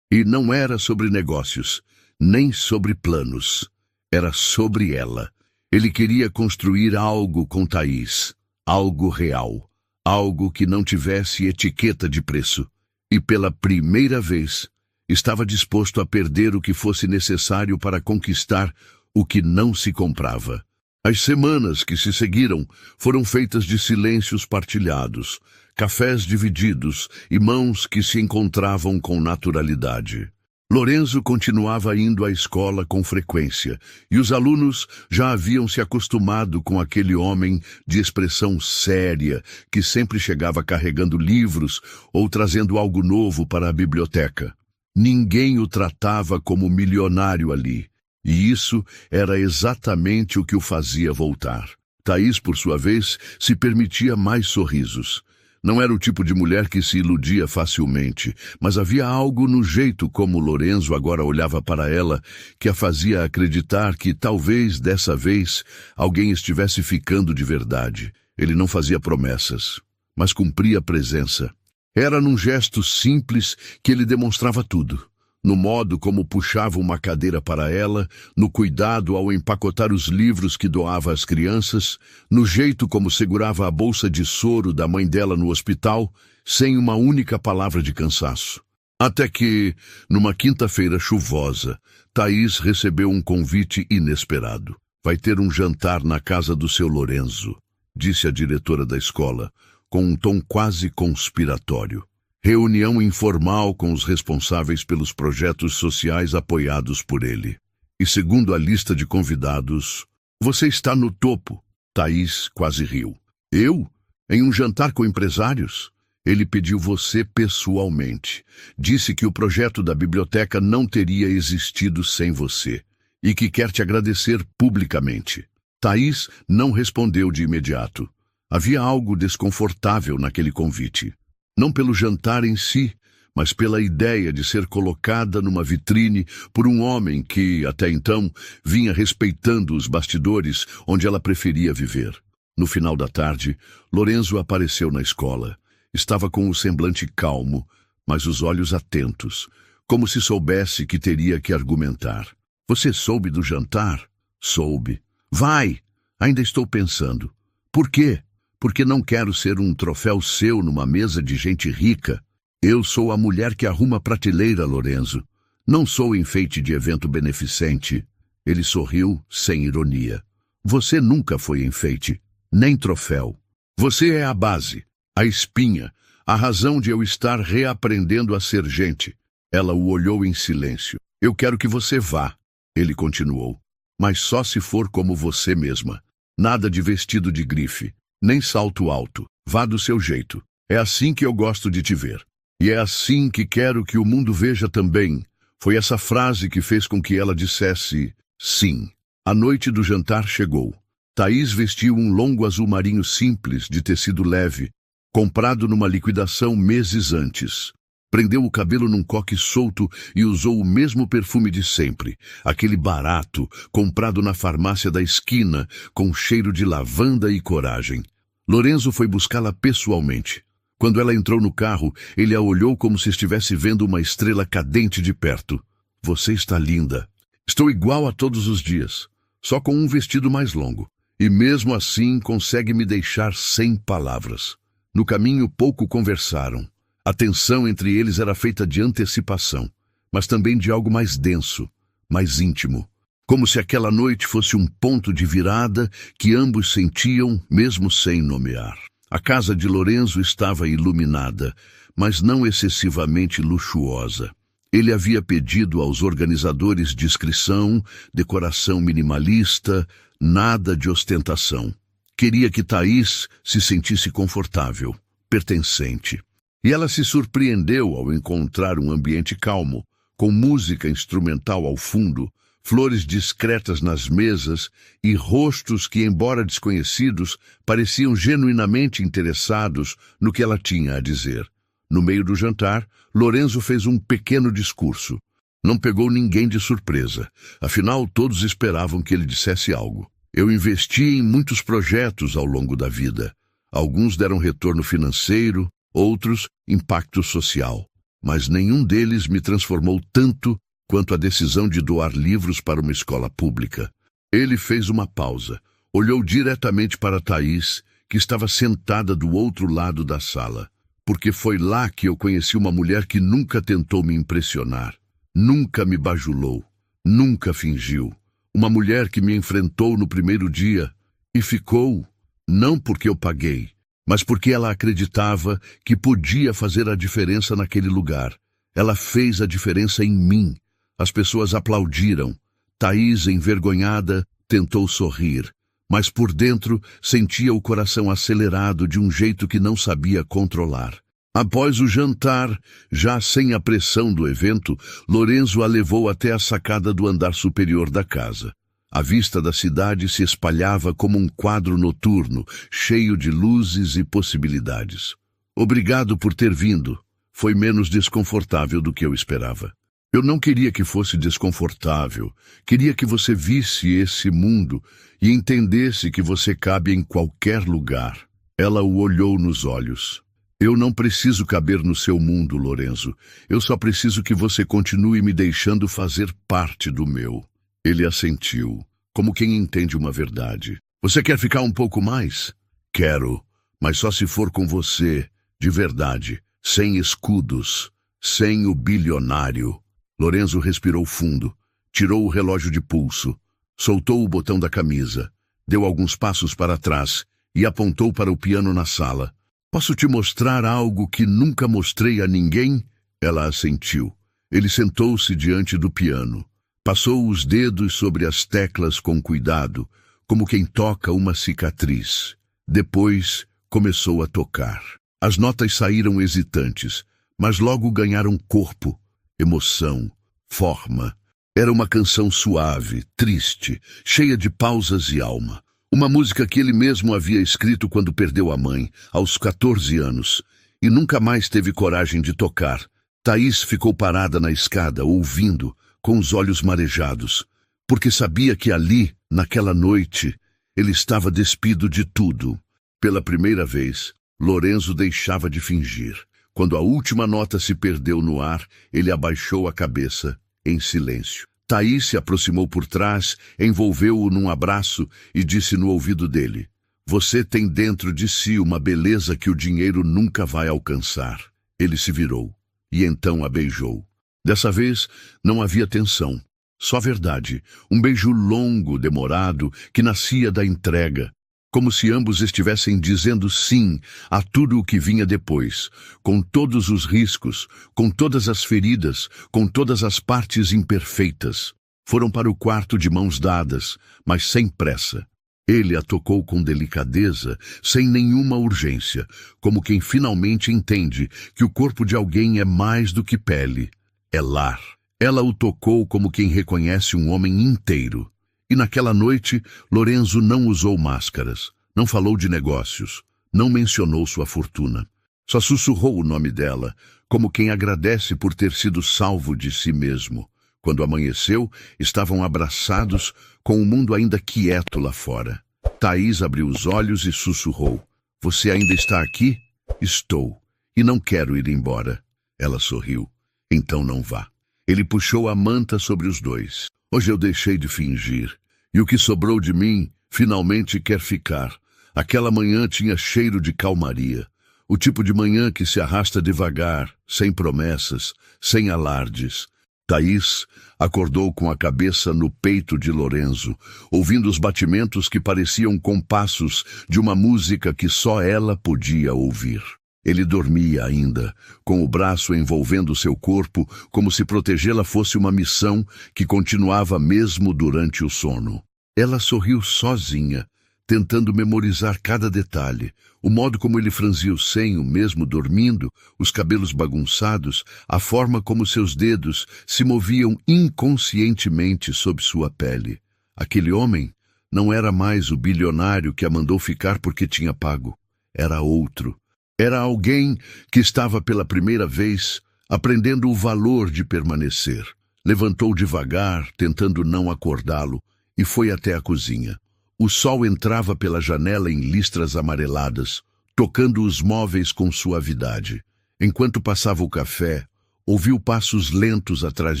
E não era sobre negócios, nem sobre planos. Era sobre ela. Ele queria construir algo com Thaís. Algo real. Algo que não tivesse etiqueta de preço. E pela primeira vez, estava disposto a perder o que fosse necessário para conquistar o que não se comprava. As semanas que se seguiram foram feitas de silêncios partilhados, cafés divididos e mãos que se encontravam com naturalidade. Lorenzo continuava indo à escola com frequência, e os alunos já haviam se acostumado com aquele homem de expressão séria que sempre chegava carregando livros ou trazendo algo novo para a biblioteca. Ninguém o tratava como milionário ali, e isso era exatamente o que o fazia voltar. Thaís, por sua vez, se permitia mais sorrisos. Não era o tipo de mulher que se iludia facilmente, mas havia algo no jeito como Lorenzo agora olhava para ela que a fazia acreditar que talvez dessa vez alguém estivesse ficando de verdade. Ele não fazia promessas, mas cumpria presença. Era num gesto simples que ele demonstrava tudo. No modo como puxava uma cadeira para ela, no cuidado ao empacotar os livros que doava às crianças, no jeito como segurava a bolsa de soro da mãe dela no hospital, sem uma única palavra de cansaço. Até que, numa quinta-feira chuvosa, Thaís recebeu um convite inesperado. Vai ter um jantar na casa do seu Lorenzo, disse a diretora da escola, com um tom quase conspiratório. Reunião informal com os responsáveis pelos projetos sociais apoiados por ele. E segundo a lista de convidados, você está no topo. Thaís quase riu. Eu? Em um jantar com empresários? Ele pediu você pessoalmente. Disse que o projeto da biblioteca não teria existido sem você. E que quer te agradecer publicamente. Thaís não respondeu de imediato. Havia algo desconfortável naquele convite. Não pelo jantar em si, mas pela ideia de ser colocada numa vitrine por um homem que, até então, vinha respeitando os bastidores onde ela preferia viver. No final da tarde, Lorenzo apareceu na escola. Estava com o semblante calmo, mas os olhos atentos, como se soubesse que teria que argumentar. Você soube do jantar? Soube. Vai! Ainda estou pensando. Por quê? Porque não quero ser um troféu seu numa mesa de gente rica. Eu sou a mulher que arruma a prateleira, Lorenzo. Não sou enfeite de evento beneficente. Ele sorriu sem ironia. Você nunca foi enfeite, nem troféu. Você é a base, a espinha, a razão de eu estar reaprendendo a ser gente. Ela o olhou em silêncio. Eu quero que você vá, ele continuou. Mas só se for como você mesma. Nada de vestido de grife, nem salto alto. Vá do seu jeito. É assim que eu gosto de te ver. E é assim que quero que o mundo veja também. Foi essa frase que fez com que ela dissesse sim. A noite do jantar chegou. Thaís vestiu um longo azul marinho simples, de tecido leve, comprado numa liquidação meses antes. Prendeu o cabelo num coque solto e usou o mesmo perfume de sempre, aquele barato, comprado na farmácia da esquina, com cheiro de lavanda e coragem. Lorenzo foi buscá-la pessoalmente. Quando ela entrou no carro, ele a olhou como se estivesse vendo uma estrela cadente de perto. Você está linda. Estou igual a todos os dias, só com um vestido mais longo. E mesmo assim consegue me deixar sem palavras. No caminho pouco conversaram. A tensão entre eles era feita de antecipação, mas também de algo mais denso, mais íntimo. Como se aquela noite fosse um ponto de virada que ambos sentiam, mesmo sem nomear. A casa de Lorenzo estava iluminada, mas não excessivamente luxuosa. Ele havia pedido aos organizadores discrição, decoração minimalista, nada de ostentação. Queria que Thaís se sentisse confortável, pertencente. E ela se surpreendeu ao encontrar um ambiente calmo, com música instrumental ao fundo, flores discretas nas mesas e rostos que, embora desconhecidos, pareciam genuinamente interessados no que ela tinha a dizer. No meio do jantar, Lorenzo fez um pequeno discurso. Não pegou ninguém de surpresa, afinal todos esperavam que ele dissesse algo. Eu investi em muitos projetos ao longo da vida. Alguns deram retorno financeiro, outros impacto social. Mas nenhum deles me transformou tanto quanto a decisão de doar livros para uma escola pública. Ele fez uma pausa, olhou diretamente para Thaís, que estava sentada do outro lado da sala. Porque foi lá que eu conheci uma mulher que nunca tentou me impressionar, nunca me bajulou, nunca fingiu. Uma mulher que me enfrentou no primeiro dia e ficou, não porque eu paguei, mas porque ela acreditava que podia fazer a diferença naquele lugar. Ela fez a diferença em mim. As pessoas aplaudiram. Thaís, envergonhada, tentou sorrir, mas por dentro sentia o coração acelerado de um jeito que não sabia controlar. Após o jantar, já sem a pressão do evento, Lorenzo a levou até a sacada do andar superior da casa. A vista da cidade se espalhava como um quadro noturno, cheio de luzes e possibilidades. Obrigado por ter vindo. Foi menos desconfortável do que eu esperava. Eu não queria que fosse desconfortável. Queria que você visse esse mundo e entendesse que você cabe em qualquer lugar. Ela o olhou nos olhos. Eu não preciso caber no seu mundo, Lorenzo. Eu só preciso que você continue me deixando fazer parte do meu. Ele assentiu, como quem entende uma verdade. Você quer ficar um pouco mais? Quero, mas só se for com você, de verdade, sem escudos, sem o bilionário. Lorenzo respirou fundo, tirou o relógio de pulso, soltou o botão da camisa, deu alguns passos para trás e apontou para o piano na sala. Posso te mostrar algo que nunca mostrei a ninguém? Ela assentiu. Ele sentou-se diante do piano. Passou os dedos sobre as teclas com cuidado, como quem toca uma cicatriz. Depois começou a tocar. As notas saíram hesitantes, mas logo ganharam corpo, emoção, forma. Era uma canção suave, triste, cheia de pausas e alma. Uma música que ele mesmo havia escrito quando perdeu a mãe, aos 14 anos, e nunca mais teve coragem de tocar. Thaís ficou parada na escada, ouvindo, com os olhos marejados, porque sabia que ali, naquela noite, Ele estava despido de tudo. Pela primeira vez, Lorenzo deixava de fingir. Quando a última nota se perdeu no ar, ele abaixou a cabeça, em silêncio. Thaís se aproximou por trás, envolveu-o num abraço e disse no ouvido dele: "Você tem dentro de si uma beleza que o dinheiro nunca vai alcançar." Ele se virou e então a beijou. Dessa vez, não havia tensão, só verdade. Um beijo longo, demorado, que nascia da entrega. Como se ambos estivessem dizendo sim a tudo o que vinha depois, com todos os riscos, com todas as feridas, com todas as partes imperfeitas. Foram para o quarto de mãos dadas, mas sem pressa. Ele a tocou com delicadeza, sem nenhuma urgência, como quem finalmente entende que o corpo de alguém é mais do que pele, é lar. Ela o tocou como quem reconhece um homem inteiro. E naquela noite, Lorenzo não usou máscaras, não falou de negócios, não mencionou sua fortuna. Só sussurrou o nome dela, como quem agradece por ter sido salvo de si mesmo. Quando amanheceu, estavam abraçados, com o mundo ainda quieto lá fora. Thaís abriu os olhos e sussurrou: "Você ainda está aqui?" "Estou, e não quero ir embora." Ela sorriu. "Então não vá." Ele puxou a manta sobre os dois. "Hoje eu deixei de fingir, e o que sobrou de mim finalmente quer ficar." Aquela manhã tinha cheiro de calmaria. O tipo de manhã que se arrasta devagar, sem promessas, sem alardes. Thaís acordou com a cabeça no peito de Lorenzo, ouvindo os batimentos que pareciam compassos de uma música que só ela podia ouvir. Ele dormia ainda, com o braço envolvendo seu corpo, como se protegê-la fosse uma missão que continuava mesmo durante o sono. Ela sorriu sozinha, tentando memorizar cada detalhe, o modo como ele franzia o senho, mesmo dormindo, os cabelos bagunçados, a forma como seus dedos se moviam inconscientemente sob sua pele. Aquele homem não era mais o bilionário que a mandou ficar porque tinha pago. Era outro. Era alguém que estava pela primeira vez aprendendo o valor de permanecer. Levantou devagar, tentando não acordá-lo, e foi até a cozinha. O sol entrava pela janela em listras amareladas, tocando os móveis com suavidade. Enquanto passava o café, ouviu passos lentos atrás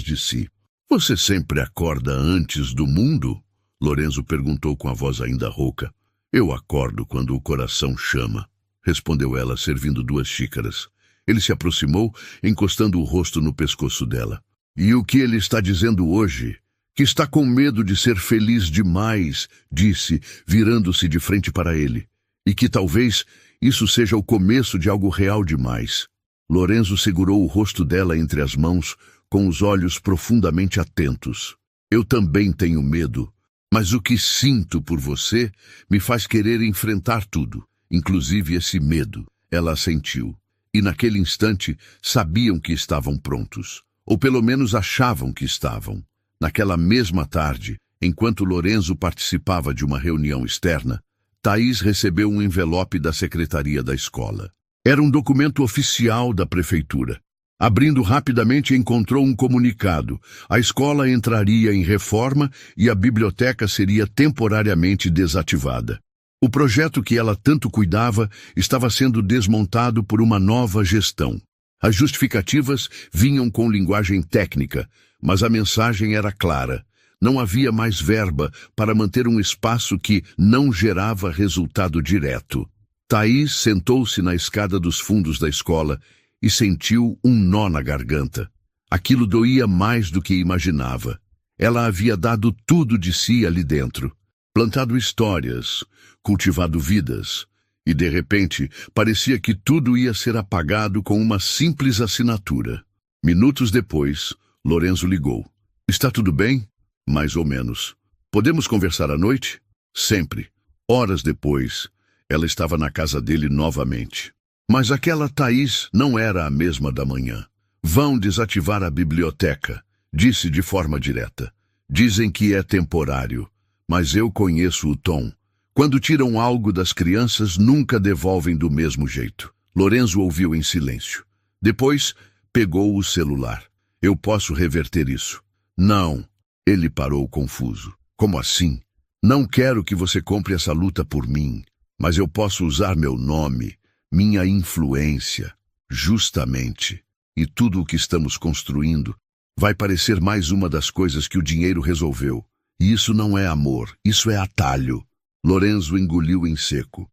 de si. "Você sempre acorda antes do mundo?" Lorenzo perguntou com a voz ainda rouca. "Eu acordo quando o coração chama", respondeu ela, servindo 2 xícaras. Ele se aproximou, encostando o rosto no pescoço dela. "E o que ele está dizendo hoje?" "Que está com medo de ser feliz demais", disse, virando-se de frente para ele. "E que talvez isso seja o começo de algo real demais." Lorenzo segurou o rosto dela entre as mãos, com os olhos profundamente atentos. "Eu também tenho medo, mas o que sinto por você me faz querer enfrentar tudo, inclusive esse medo." Ela assentiu. E naquele instante sabiam que estavam prontos, ou pelo menos achavam que estavam. Naquela mesma tarde, enquanto Lorenzo participava de uma reunião externa, Thaís recebeu um envelope da secretaria da escola. Era um documento oficial da prefeitura. Abrindo rapidamente, encontrou um comunicado. A escola entraria em reforma e a biblioteca seria temporariamente desativada. O projeto que ela tanto cuidava estava sendo desmontado por uma nova gestão. As justificativas vinham com linguagem técnica, mas a mensagem era clara. Não havia mais verba para manter um espaço que não gerava resultado direto. Thaís sentou-se na escada dos fundos da escola e sentiu um nó na garganta. Aquilo doía mais do que imaginava. Ela havia dado tudo de si ali dentro, plantado histórias, cultivado vidas, e de repente parecia que tudo ia ser apagado com uma simples assinatura. Minutos depois, Lorenzo ligou. "Está tudo bem?" "Mais ou menos." "Podemos conversar à noite?" "Sempre." Horas depois, ela estava na casa dele novamente. Mas aquela Thaís não era a mesma da manhã. "Vão desativar a biblioteca", disse de forma direta. "Dizem que é temporário, mas eu conheço o tom. Quando tiram algo das crianças, nunca devolvem do mesmo jeito." Lorenzo ouviu em silêncio. Depois, pegou o celular. "Eu posso reverter isso." "Não." Ele parou confuso. "Como assim?" Não quero que você compre essa luta por mim, mas eu posso usar meu nome, minha influência, justamente. E tudo o que estamos construindo vai parecer mais uma das coisas que o dinheiro resolveu. E isso não é amor, isso é atalho. Lorenzo engoliu em seco.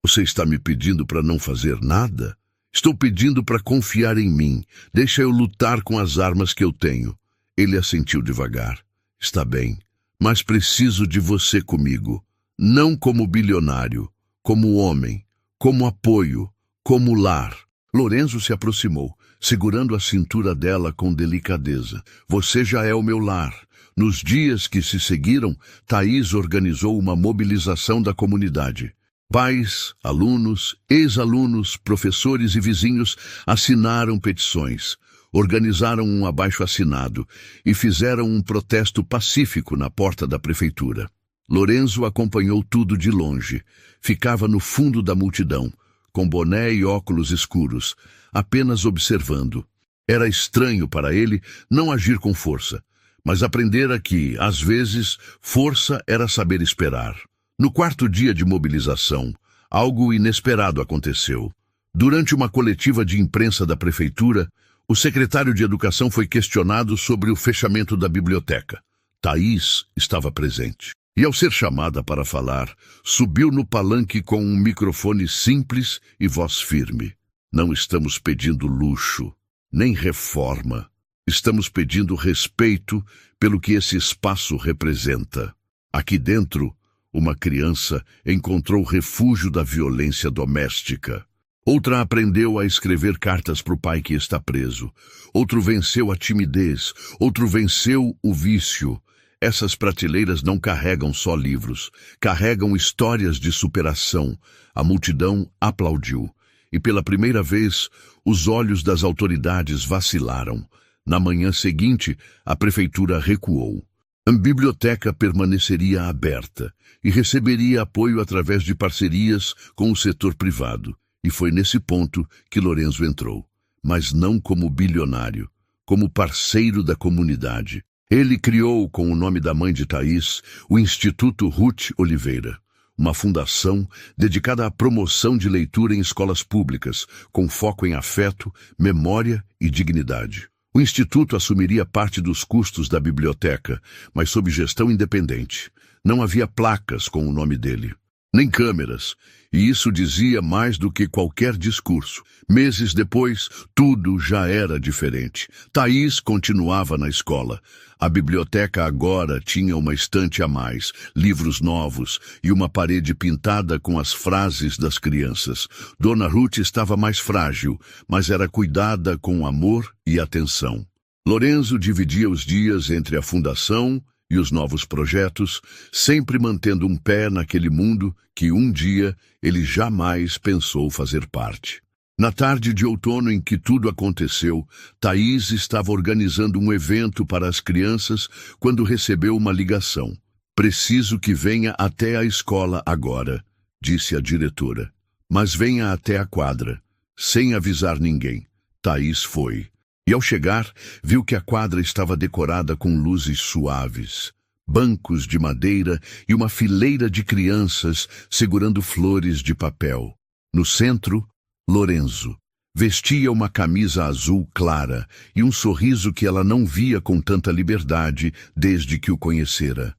Você está me pedindo para não fazer nada? Estou pedindo para confiar em mim. Deixa eu lutar com as armas que eu tenho. Ele assentiu devagar. Está bem, mas preciso de você comigo. Não como bilionário, como homem, como apoio, como lar. Lorenzo se aproximou, segurando a cintura dela com delicadeza. Você já é o meu lar. Nos dias que se seguiram, Thaís organizou uma mobilização da comunidade. Pais, alunos, ex-alunos, professores e vizinhos assinaram petições, organizaram um abaixo-assinado e fizeram um protesto pacífico na porta da prefeitura. Lorenzo acompanhou tudo de longe. Ficava no fundo da multidão, com boné e óculos escuros, apenas observando. Era estranho para ele não agir com força, mas aprendera que, às vezes, força era saber esperar. No quarto dia de mobilização, algo inesperado aconteceu. Durante uma coletiva de imprensa da prefeitura, o secretário de Educação foi questionado sobre o fechamento da biblioteca. Thaís estava presente. E ao ser chamada para falar, subiu no palanque com um microfone simples e voz firme. Não estamos pedindo luxo, nem reforma. Estamos pedindo respeito pelo que esse espaço representa. Aqui dentro, uma criança encontrou refúgio da violência doméstica. Outra aprendeu a escrever cartas para o pai que está preso. Outro venceu a timidez. Outro venceu o vício. Essas prateleiras não carregam só livros, carregam histórias de superação. A multidão aplaudiu. E pela primeira vez, os olhos das autoridades vacilaram. Na manhã seguinte, a prefeitura recuou. A biblioteca permaneceria aberta e receberia apoio através de parcerias com o setor privado. E foi nesse ponto que Lorenzo entrou, mas não como bilionário, como parceiro da comunidade. Ele criou, com o nome da mãe de Thaís, o Instituto Ruth Oliveira, uma fundação dedicada à promoção de leitura em escolas públicas, com foco em afeto, memória e dignidade. O Instituto assumiria parte dos custos da biblioteca, mas sob gestão independente. Não havia placas com o nome dele, nem câmeras, e isso dizia mais do que qualquer discurso. Meses depois, tudo já era diferente. Thaís continuava na escola. A biblioteca agora tinha uma estante a mais, livros novos e uma parede pintada com as frases das crianças. Dona Ruth estava mais frágil, mas era cuidada com amor e atenção. Lorenzo dividia os dias entre a fundação e os novos projetos, sempre mantendo um pé naquele mundo que um dia ele jamais pensou fazer parte. Na tarde de outono em que tudo aconteceu, Thaís estava organizando um evento para as crianças quando recebeu uma ligação. Preciso que venha até a escola agora, disse a diretora. Mas venha até a quadra, sem avisar ninguém. Thaís foi. E ao chegar, viu que a quadra estava decorada com luzes suaves, bancos de madeira e uma fileira de crianças segurando flores de papel. No centro, Lorenzo. Vestia uma camisa azul clara e um sorriso que ela não via com tanta liberdade desde que o conhecera.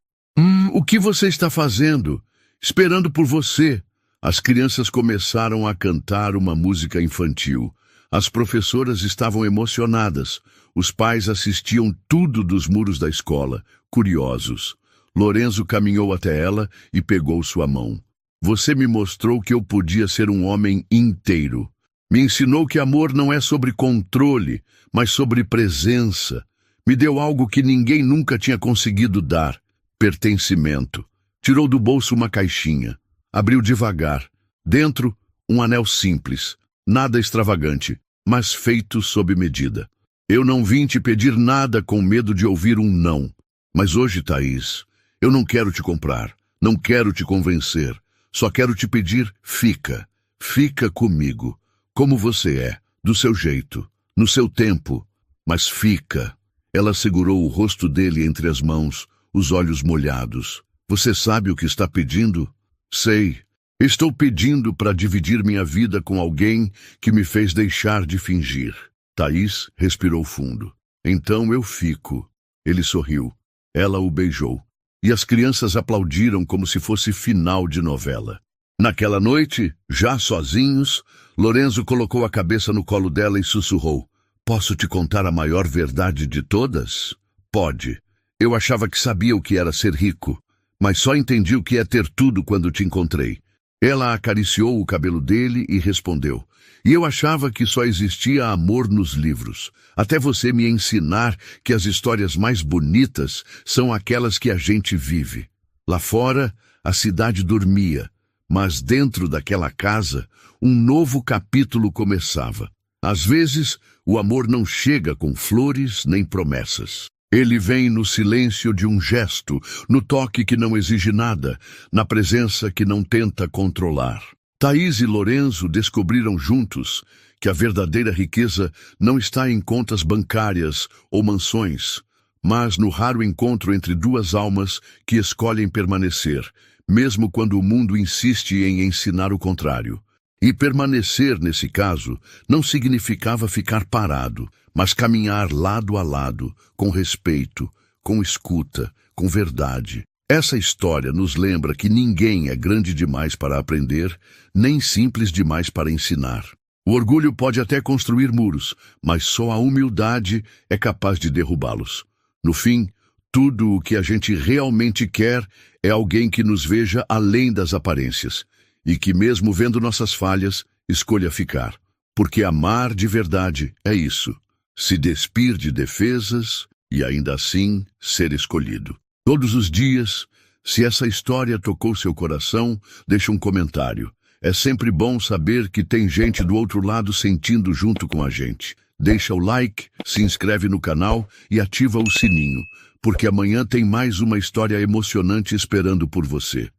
O que você está fazendo? Esperando por você. As crianças começaram a cantar uma música infantil. As professoras estavam emocionadas. Os pais assistiam tudo dos muros da escola, curiosos. Lorenzo caminhou até ela e pegou sua mão. Você me mostrou que eu podia ser um homem inteiro. Me ensinou que amor não é sobre controle, mas sobre presença. Me deu algo que ninguém nunca tinha conseguido dar: pertencimento. Tirou do bolso uma caixinha. Abriu devagar. Dentro, um anel simples. Nada extravagante, mas feito sob medida. Eu não vim te pedir nada com medo de ouvir um não. Mas hoje, Thaís, eu não quero te comprar, não quero te convencer. Só quero te pedir, fica. Fica comigo, como você é, do seu jeito, no seu tempo. Mas fica. Ela segurou o rosto dele entre as mãos, os olhos molhados. Você sabe o que está pedindo? Sei. Estou pedindo para dividir minha vida com alguém que me fez deixar de fingir. Thaís respirou fundo. Então eu fico. Ele sorriu. Ela o beijou. E as crianças aplaudiram como se fosse final de novela. Naquela noite, já sozinhos, Lorenzo colocou a cabeça no colo dela e sussurrou. Posso te contar a maior verdade de todas? Pode. Eu achava que sabia o que era ser rico, mas só entendi o que é ter tudo quando te encontrei. Ela acariciou o cabelo dele e respondeu. E eu achava que só existia amor nos livros, até você me ensinar que as histórias mais bonitas são aquelas que a gente vive. Lá fora, a cidade dormia, mas dentro daquela casa, um novo capítulo começava. Às vezes, o amor não chega com flores nem promessas. Ele vem no silêncio de um gesto, no toque que não exige nada, na presença que não tenta controlar. Thaís e Lorenzo descobriram juntos que a verdadeira riqueza não está em contas bancárias ou mansões, mas no raro encontro entre duas almas que escolhem permanecer, mesmo quando o mundo insiste em ensinar o contrário. E permanecer, nesse caso, não significava ficar parado, mas caminhar lado a lado, com respeito, com escuta, com verdade. Essa história nos lembra que ninguém é grande demais para aprender, nem simples demais para ensinar. O orgulho pode até construir muros, mas só a humildade é capaz de derrubá-los. No fim, tudo o que a gente realmente quer é alguém que nos veja além das aparências. E que mesmo vendo nossas falhas, escolha ficar. Porque amar de verdade é isso. Se despir de defesas e ainda assim ser escolhido. Todos os dias, se essa história tocou seu coração, deixa um comentário. É sempre bom saber que tem gente do outro lado sentindo junto com a gente. Deixa o like, se inscreve no canal e ativa o sininho, porque amanhã tem mais uma história emocionante esperando por você.